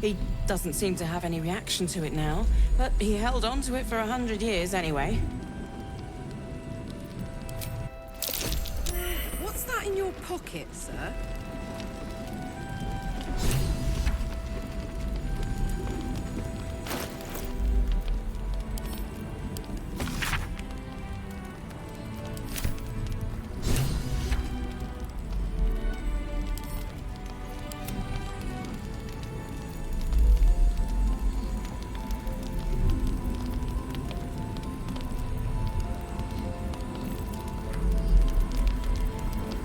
He doesn't seem to have any reaction to it now, but he held on to it for 100 years anyway. that in your pocket, sir?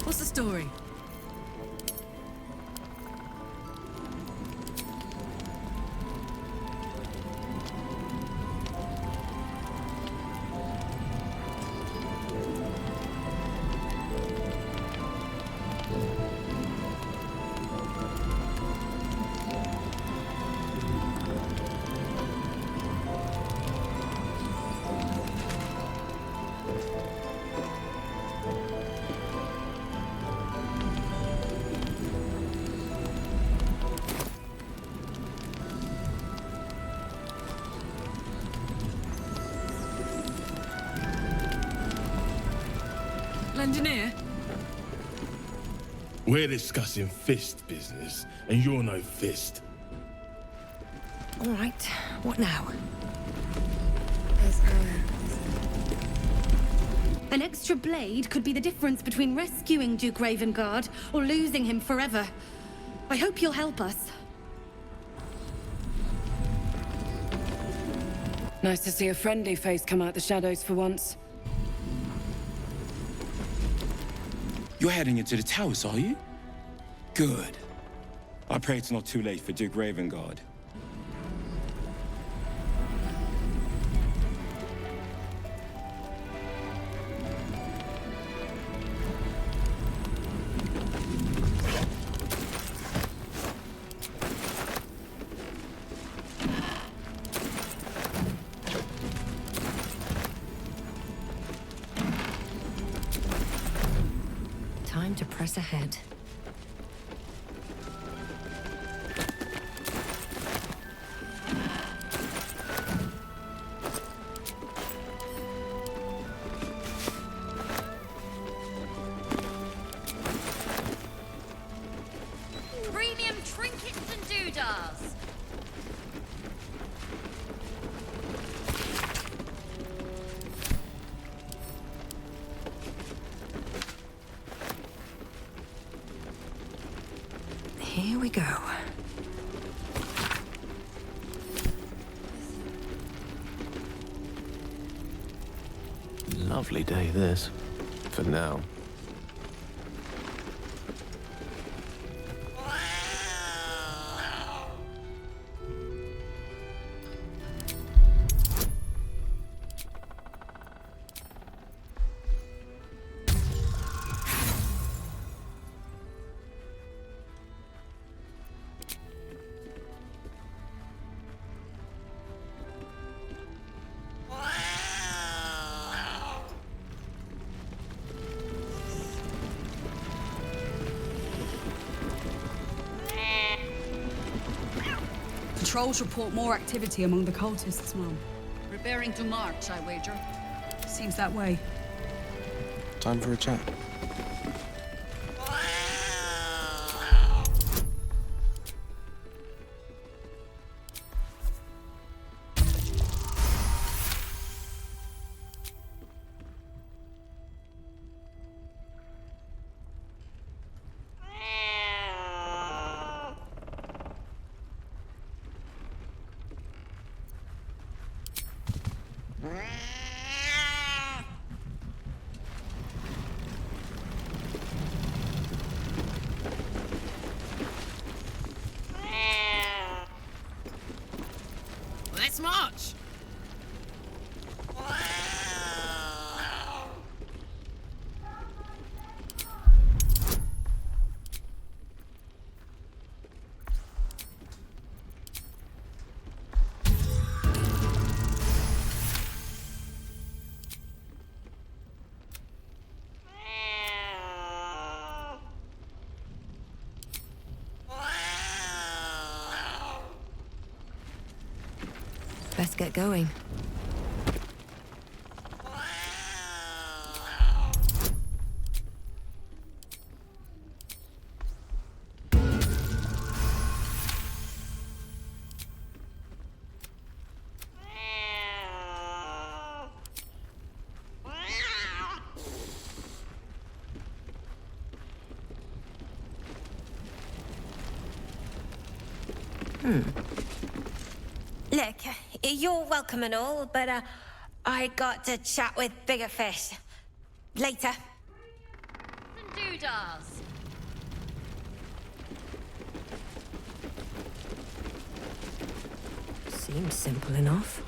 What's the story? Engineer? We're discussing fist business, and you're no fist. All right, what now? An extra blade could be the difference between rescuing Duke Ravengard or losing him forever. I hope you'll help us. Nice to see a friendly face come out the shadows for once. You're heading into the towers, are you? Good. I pray it's not too late for Duke Ravengard. Time to press ahead. Premium trinkets and doodahs. Here we go. Lovely day, this. For now. Patrols report more activity among the cultists, Mom. Preparing to march, I wager. Seems that way. Time for a chat. Let's march! Best get going. Look, you're welcome and all, but I got to chat with bigger fish. Later. And doodahs. Seems simple enough.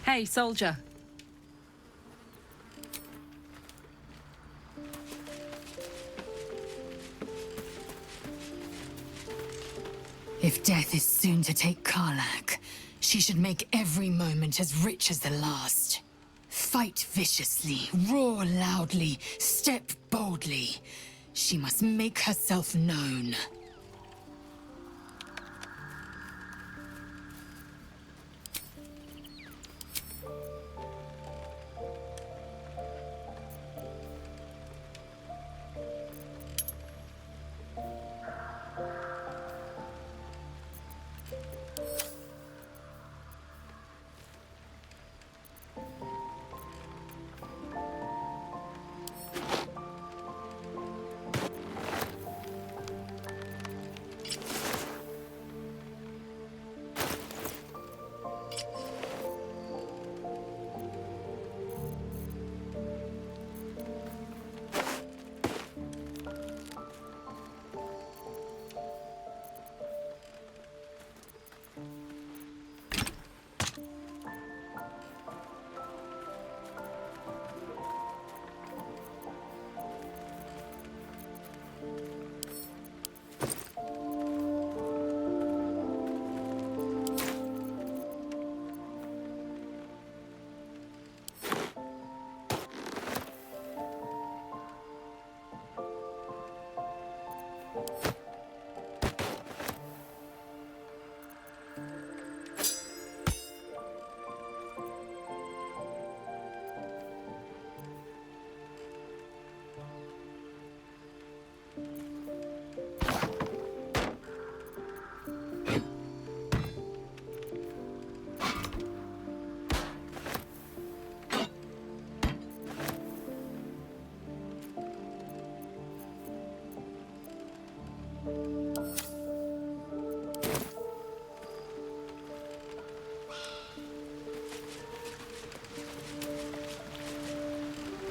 Hey, soldier. If death is soon to take Karlach, she should make every moment as rich as the last. Fight viciously, roar loudly, step boldly. She must make herself known.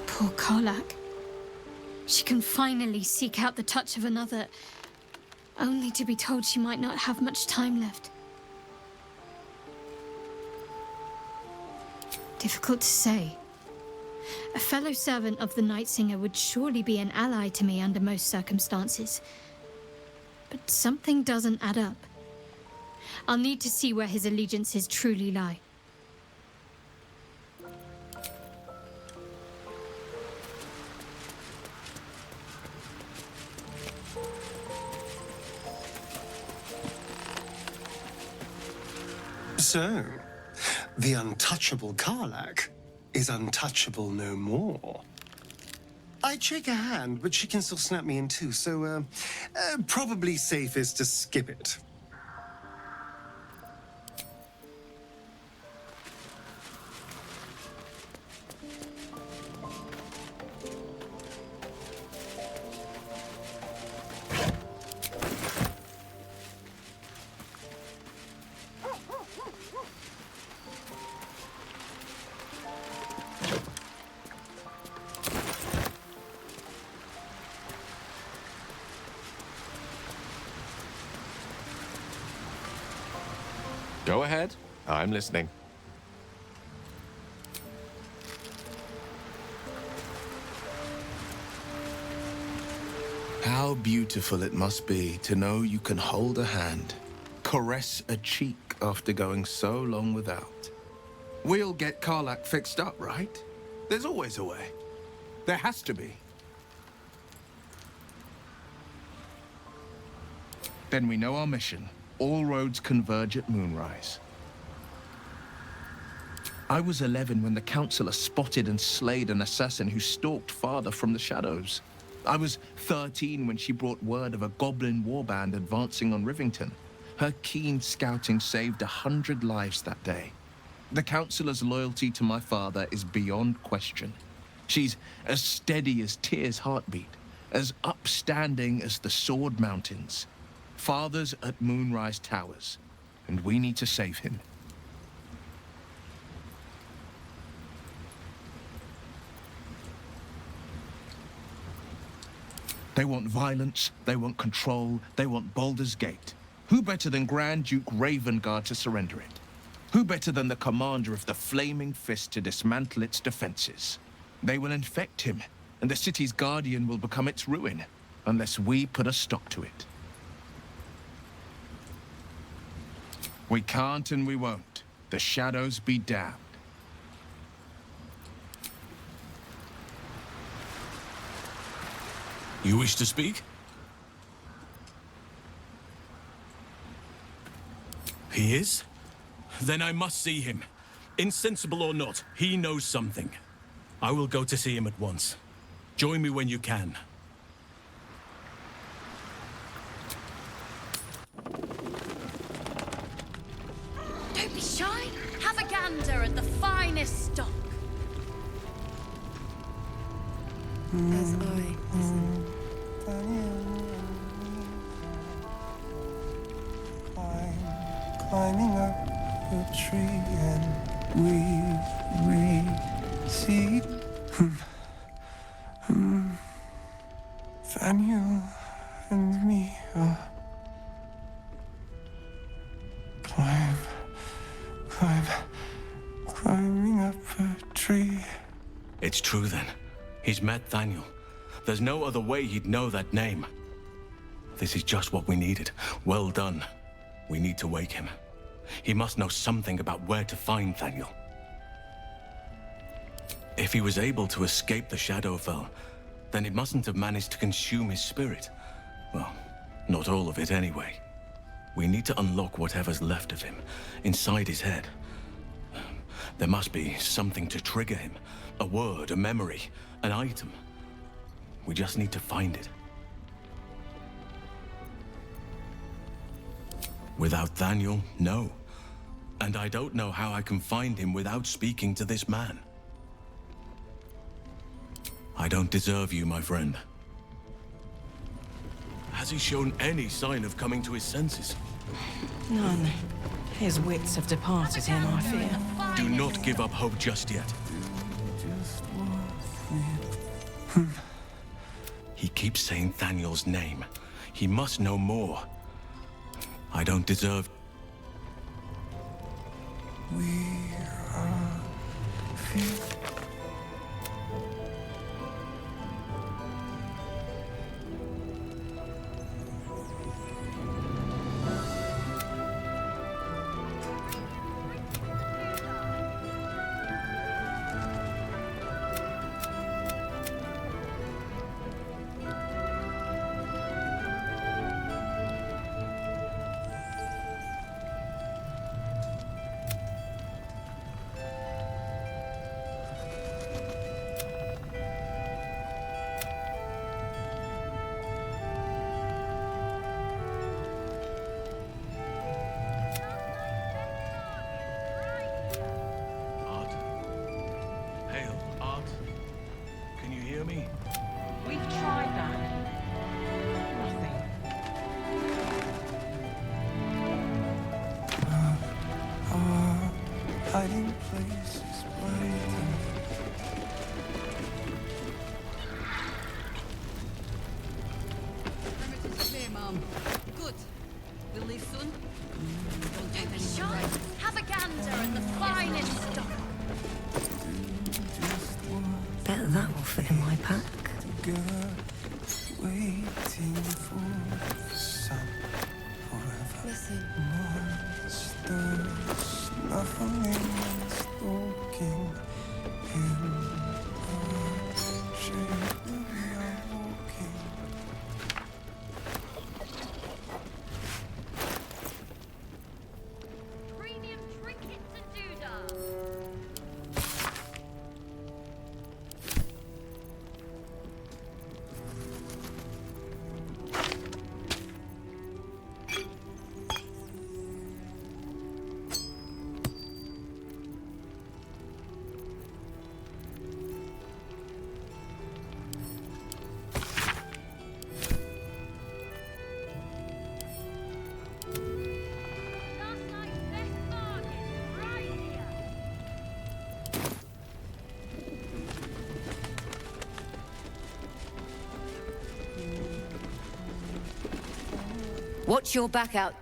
Poor Karlach. She can finally seek out the touch of another, only to be told she might not have much time left. Difficult to say. A fellow servant of the Night Singer would surely be an ally to me under most circumstances. But something doesn't add up. I'll need to see where his allegiances truly lie. So, the untouchable Karlach is untouchable no more. I'd shake her hand, but she can still snap me in two, so probably safest to skip it. Go ahead. I'm listening. How beautiful it must be to know you can hold a hand, caress a cheek after going so long without. We'll get Karlach fixed up, right? There's always a way. There has to be. Then we know our mission. All roads converge at moonrise. I was 11 when the Councillor spotted and slayed an assassin who stalked father from the shadows. I was 13 when she brought word of a goblin warband advancing on Rivington. Her keen scouting saved 100 lives that day. The Councillor's loyalty to my father is beyond question. She's as steady as Tyr's heartbeat, as upstanding as the Sword Mountains. Father's at Moonrise Towers, and we need to save him. They want violence, they want control, they want Baldurs Gate. Who better than Grand Duke Ravengard to surrender it? Who better than the commander of the Flaming Fist to dismantle its defenses? They will infect him, and the city's guardian will become its ruin, unless we put a stop to it. We can't and we won't. The shadows be damned. You wish to speak? He is? Then I must see him. Insensible or not, he knows something. I will go to see him at once. Join me when you can. Don't be shy. Have a gander at the finest stock. As I listen. Climbing up a tree and we see Daniel and me are climbing up a tree. It's true then. He's met Daniel. There's no other way he'd know that name. This is just what we needed. Well done. We need to wake him. He must know something about where to find Daniel. If he was able to escape the Shadowfell, then it mustn't have managed to consume his spirit. Well, not all of it anyway. We need to unlock whatever's left of him, inside his head. There must be something to trigger him. A word, a memory, an item. We just need to find it. Without Daniel, no. And I don't know how I can find him without speaking to this man. I don't deserve you, my friend. Has he shown any sign of coming to his senses? None. His wits have departed him, I fear. Do not give up hope just yet. He keeps saying Daniel's name. He must know more. I don't deserve... We are We've tried that. Nothing. our hiding place is waiting. Perimeter's clear, Mom. Good. We'll leave soon. Don't be shy. Have a gander at the finest stock. Bet that will fit in my pack. Waiting. Listen. Monsters snuffling and stalking in the shade we are walking. Premium trinkets and doodads. Watch your back out.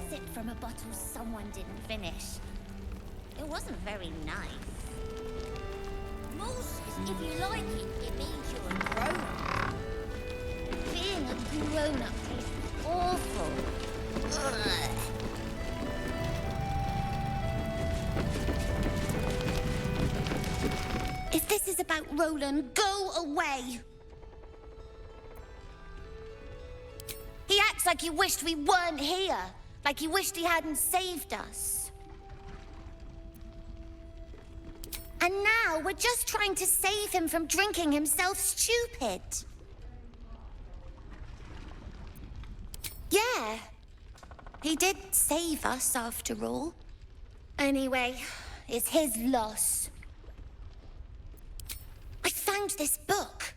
Sip from a bottle someone didn't finish. It wasn't very nice. Moll says if you like it, it means you're a grown-up. Being a grown-up is awful. Ugh. If this is about Roland, go away! He acts like he wished we weren't here. Like he wished he hadn't saved us. And now we're just trying to save him from drinking himself stupid. Yeah. He did save us after all. Anyway, it's his loss. I found this book.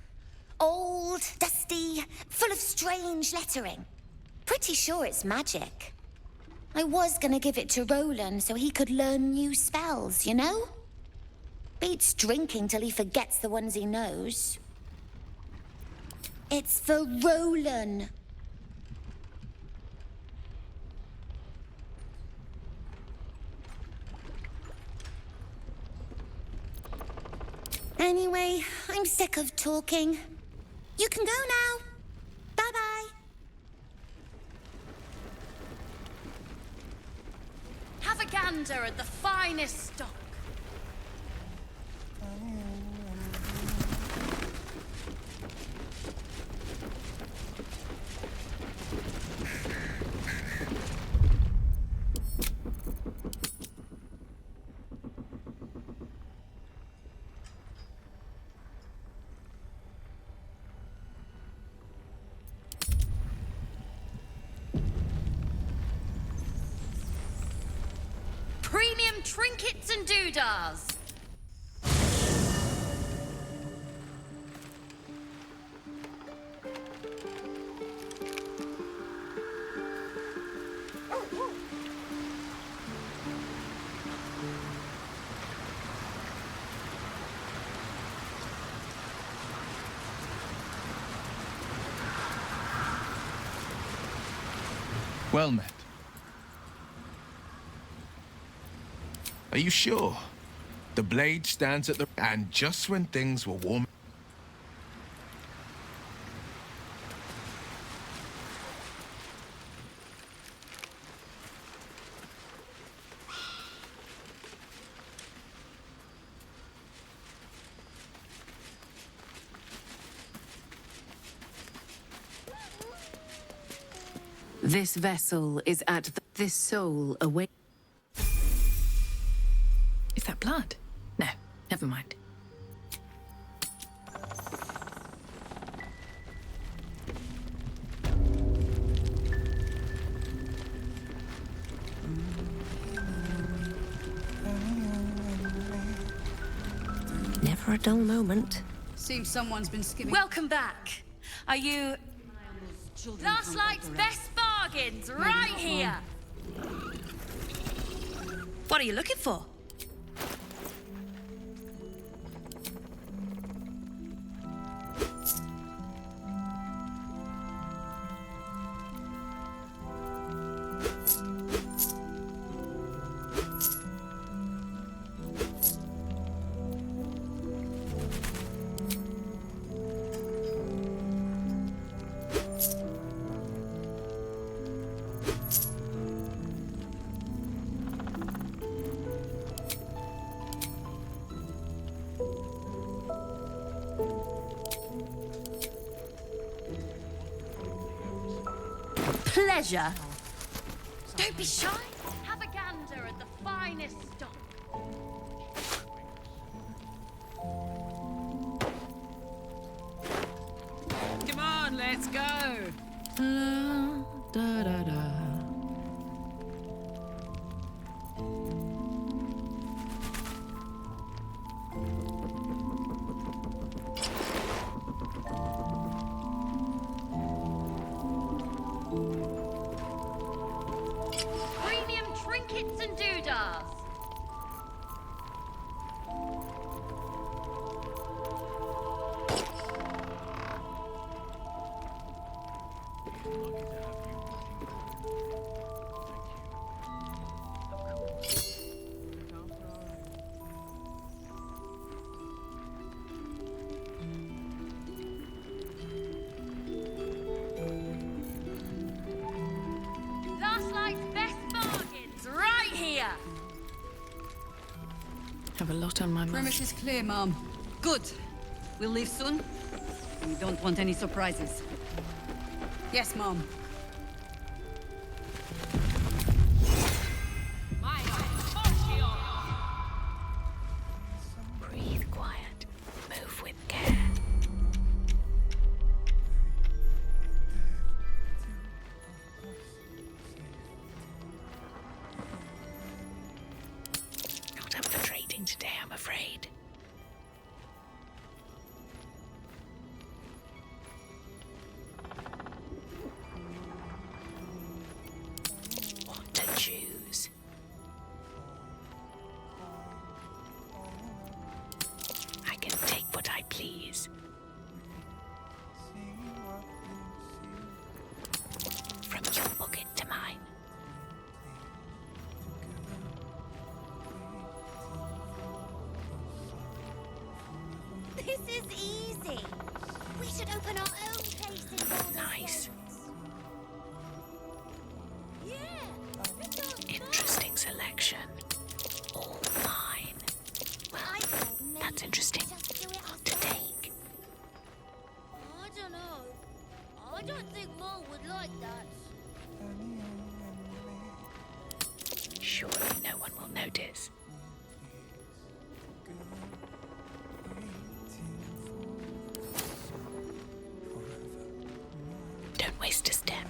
Old, dusty, full of strange lettering. Pretty sure it's magic. I was gonna give it to Roland so he could learn new spells, you know? Beats drinking till he forgets the ones he knows. It's for Roland. Anyway, I'm sick of talking. You can go now. Bye-bye. Have a gander at the finest stock. Premium trinkets and doodads. Well met. Are you sure? The blade stands at the... And just when things were warm... This vessel is at this soul away. Is that blood? No, never mind. Never a dull moment. Seems someone's been skimming. Welcome back. Are you... Last night's best bargains, right here. What are you looking for? pleasure. Don't be shy. Have a gander at the finest stock. Come on, let's go. La, da, da, da. Premium trinkets and doodahs. Last night's best bargains right here. Have a lot on my mind. Premise is clear, Mom. Good. We'll leave soon. We don't want any surprises. Yes, Mom. Breathe quiet. Move with care. Not up for trading today, I'm afraid. What to choose? I can take what I please. From your pocket to mine. This is easy. We should open our own place in Baldur's Nice. Gate. Yeah. Interesting selection. All mine. Well, that's interesting. What to take? I don't know. I don't think Mom would like that. Surely no one will notice. Don't waste a step.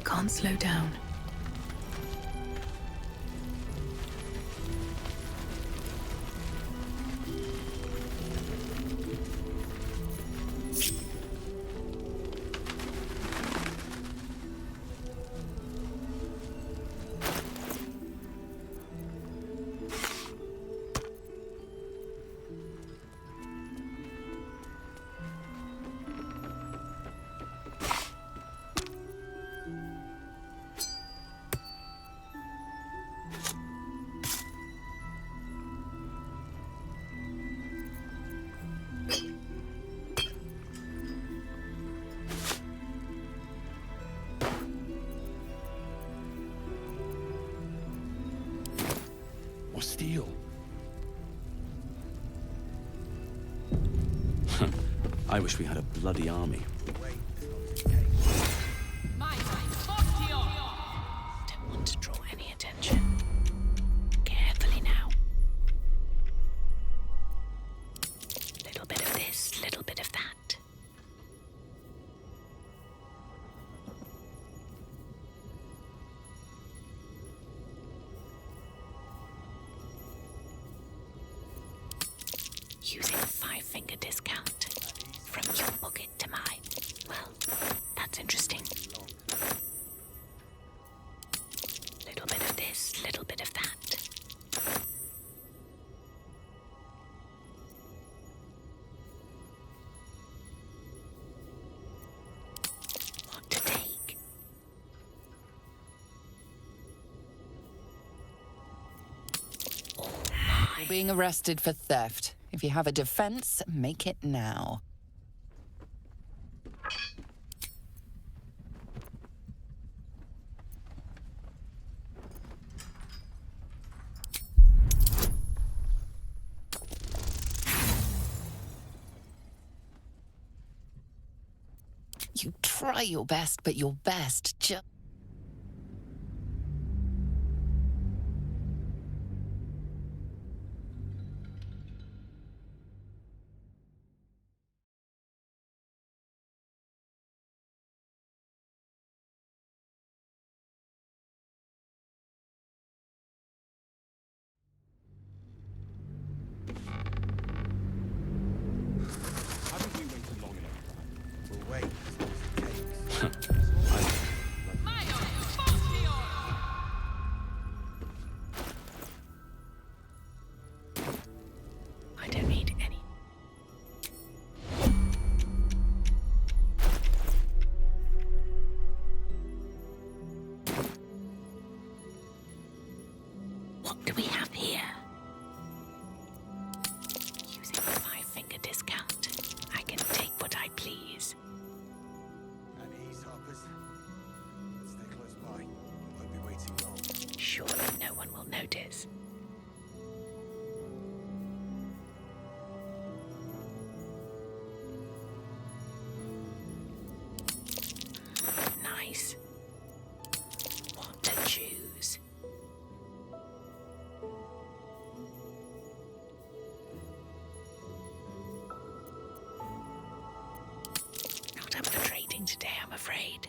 Can't slow down. Or steel. I wish we had a bloody army. Don't want to draw any attention. Carefully now. Little bit of this, little bit of that. Using a 5-finger discount. From your pocket to mine. Well, that's interesting. Little bit of this, little bit of that. What to take? You're being arrested for theft. If you have a defense, make it now. You try your best, but your best just... Haven't we waited long enough? We'll wait as long as it takes. I don't need any. What do we have here? Using a 5-finger discount, I can take what I please. At ease, Harpers. Stay close by. We won't be waiting long. Surely no one will notice. Nice. What to choose? Not up for trading today, I'm afraid.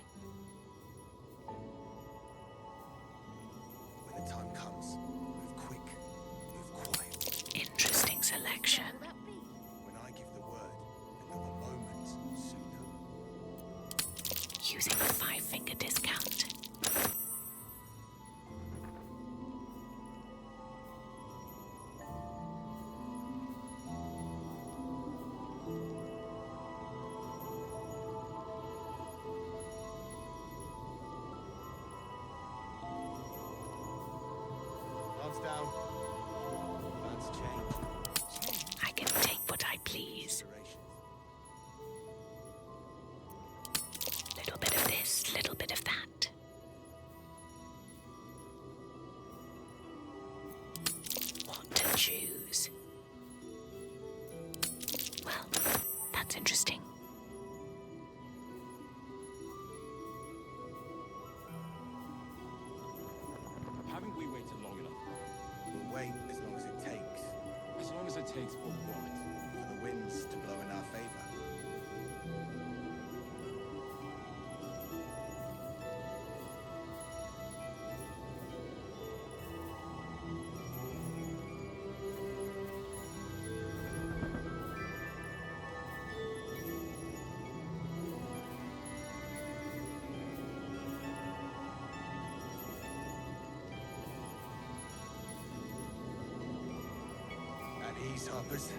When the time comes, move quick, move quiet. Interesting selection. When I give the word, and not a moment sooner. Using a 5-finger discount. Arms down. Plans change. I can take what I please. Little bit of this, little bit of that. What to choose? Well, that's interesting. Haven't we waited long enough? We'll wait as long as it takes. As long as it takes for what? For the winds to blow in our favor. At ease, Harpers.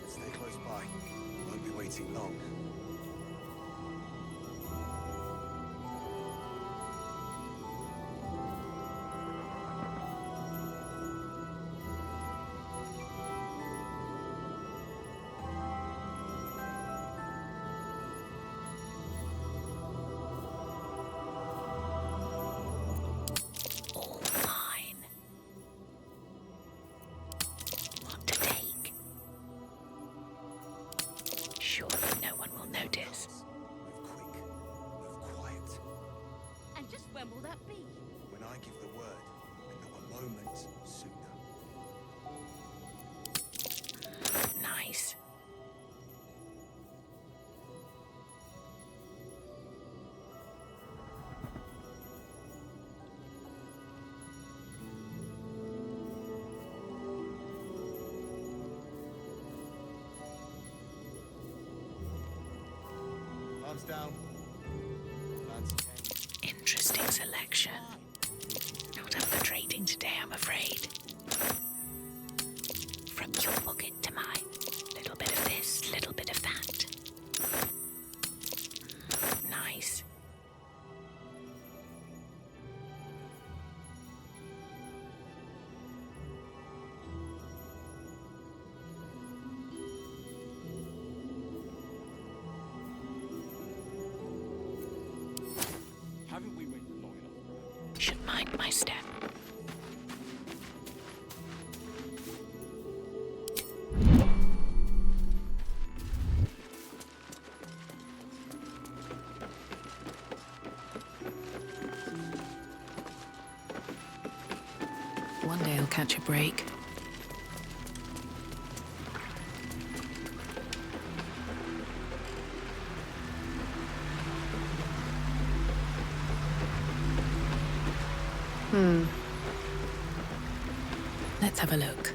Stay close by. Won't be waiting long. All mine. What to take? Surely no one will notice. Move quick, move quiet. And just when will that be? When I give the word, and not a moment sooner. Nice. Arms down. Plans change. Interesting selection. Not up for trading today, I'm afraid. From your pocket to mine. Little bit of this, little bit of that. Nice. catch a break. Let's have a look.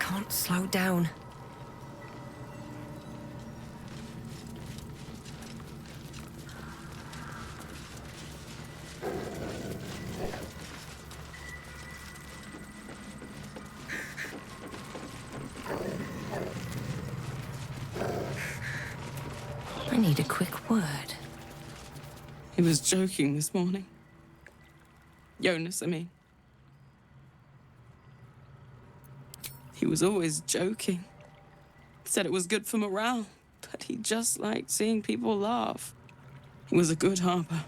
Can't slow down. I need a quick word. He was joking this morning. Jonas, I mean. He was always joking. Said it was good for morale, but he just liked seeing people laugh. He was a good harper.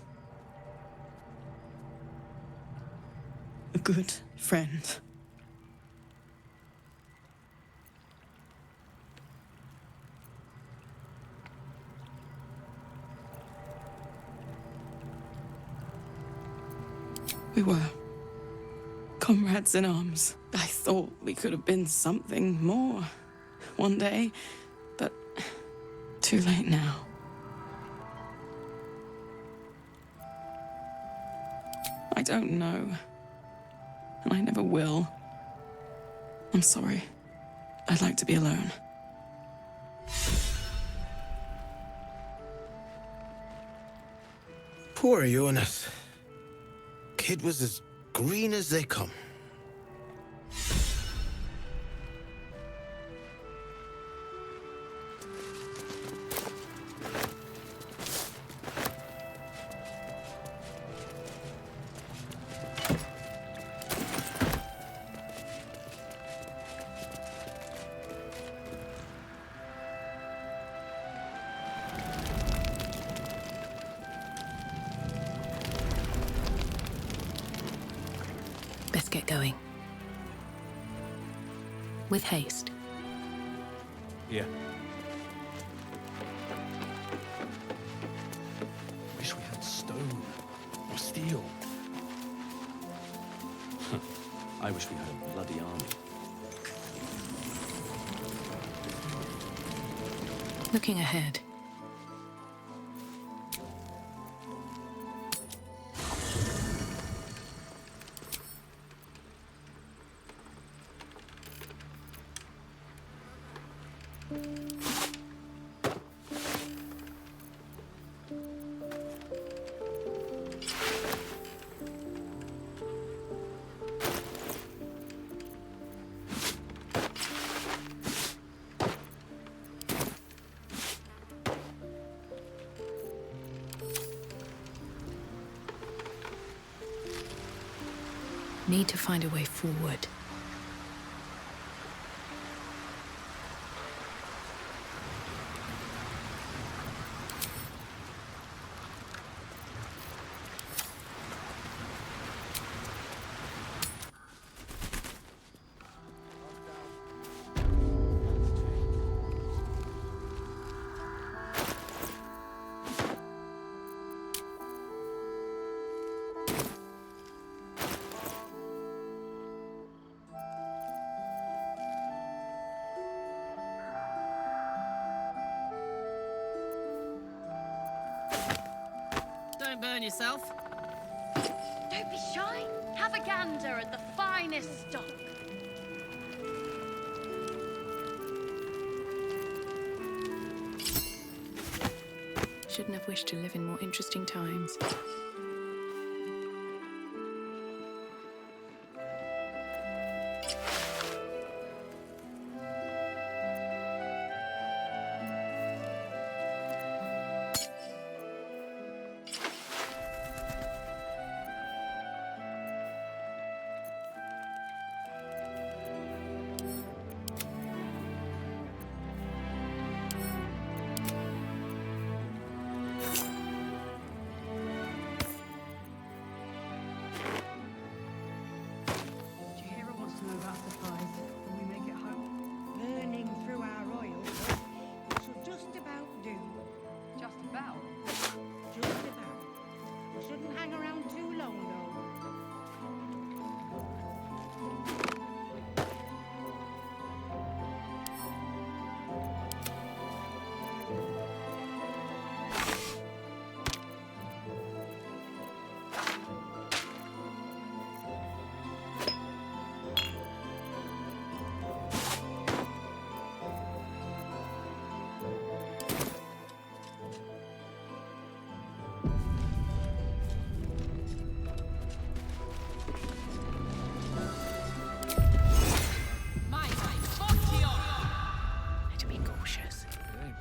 A good friend. We were comrades in arms. I thought we could have been something more one day, but too late now. I don't know, and I never will. I'm sorry. I'd like to be alone. Poor Jonas. Kid was as green as they come. Best get going. With haste. Yeah. Wish we had stone or steel. I wish we had a bloody army. Looking ahead. Need to find a way forward. Don't burn yourself. Don't be shy. Have a gander at the finest stock. Shouldn't have wished to live in more interesting times.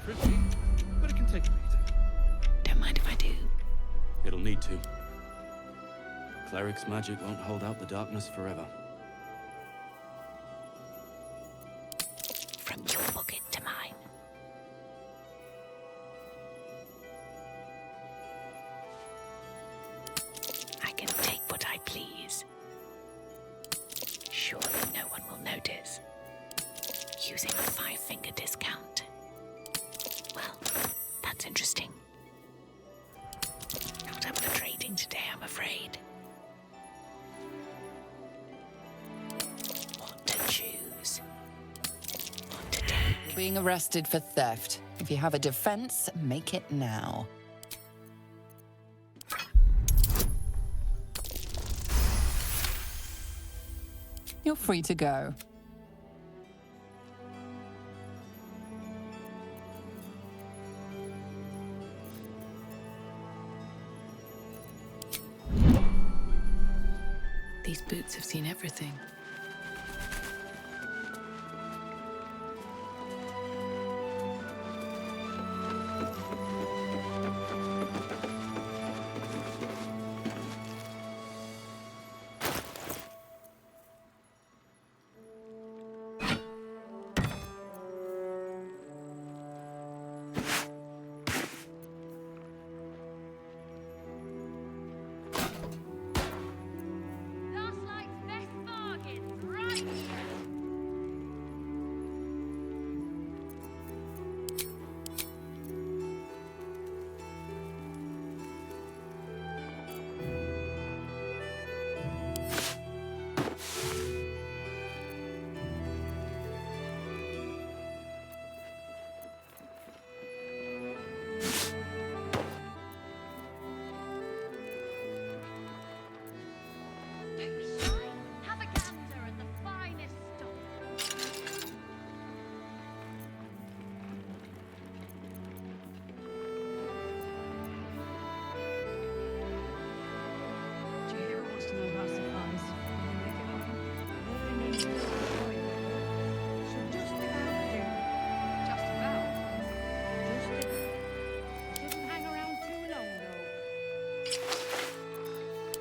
Pretty, but it can take a beating. Don't mind if I do. It'll need to. Cleric's magic won't hold out the darkness forever. From your pocket to mine. I can take what I please. Surely no one will notice. Using a 5-finger discount. Well, that's interesting. Not up for trading today, I'm afraid. What to choose? What to take? You're being arrested for theft. If you have a defense, make it now. You're free to go. These boots have seen everything.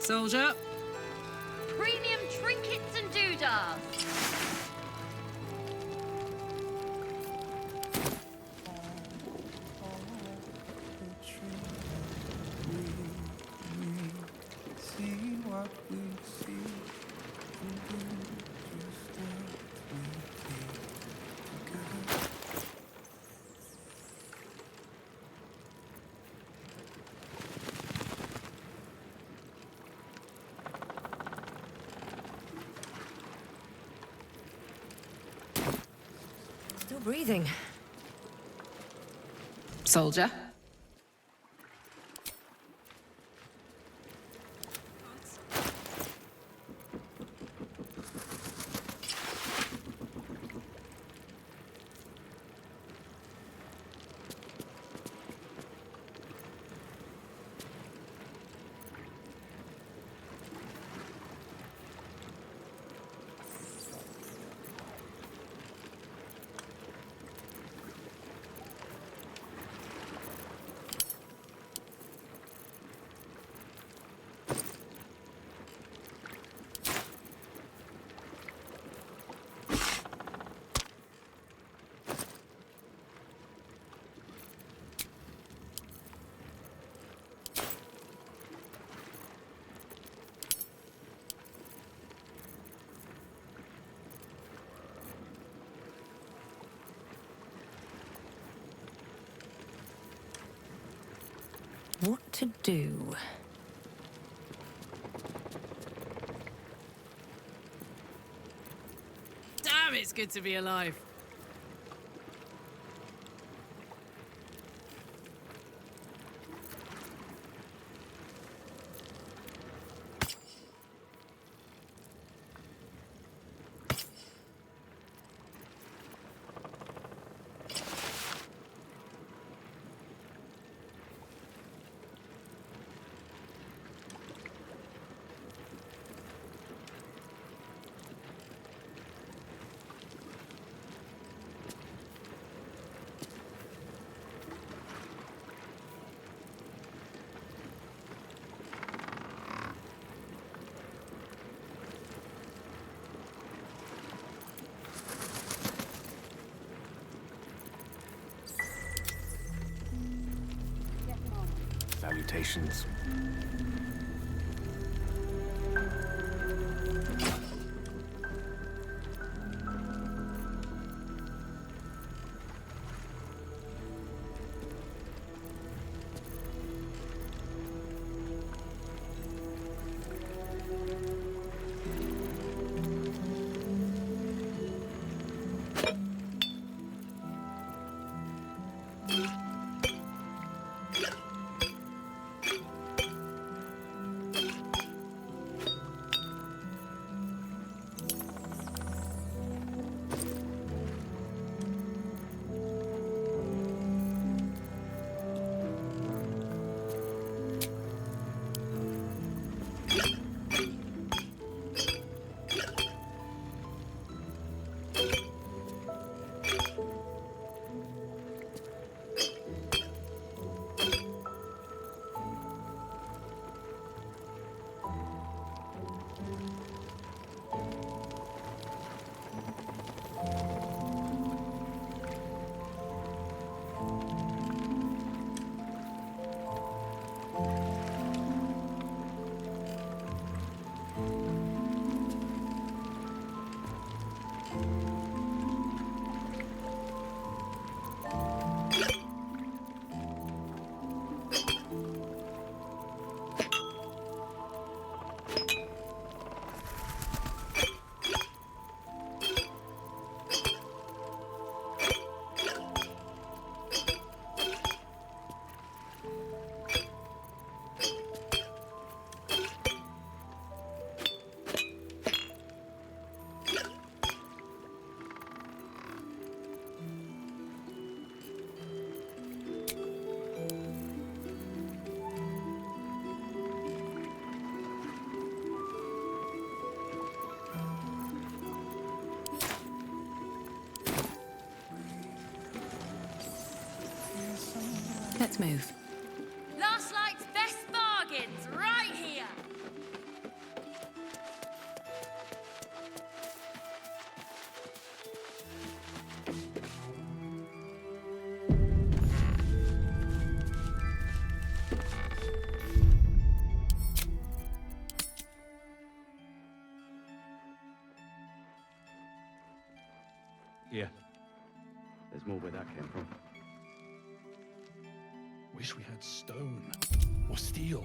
Soldier. Premium trinkets and doodads. See what we see. And do just what we did together. Still breathing. Soldier. what to do. Damn, it's good to be alive. Salutations. Let's move. Last night's best bargains, right here! Yeah. There's more where that came from. Wish we had stone or steel.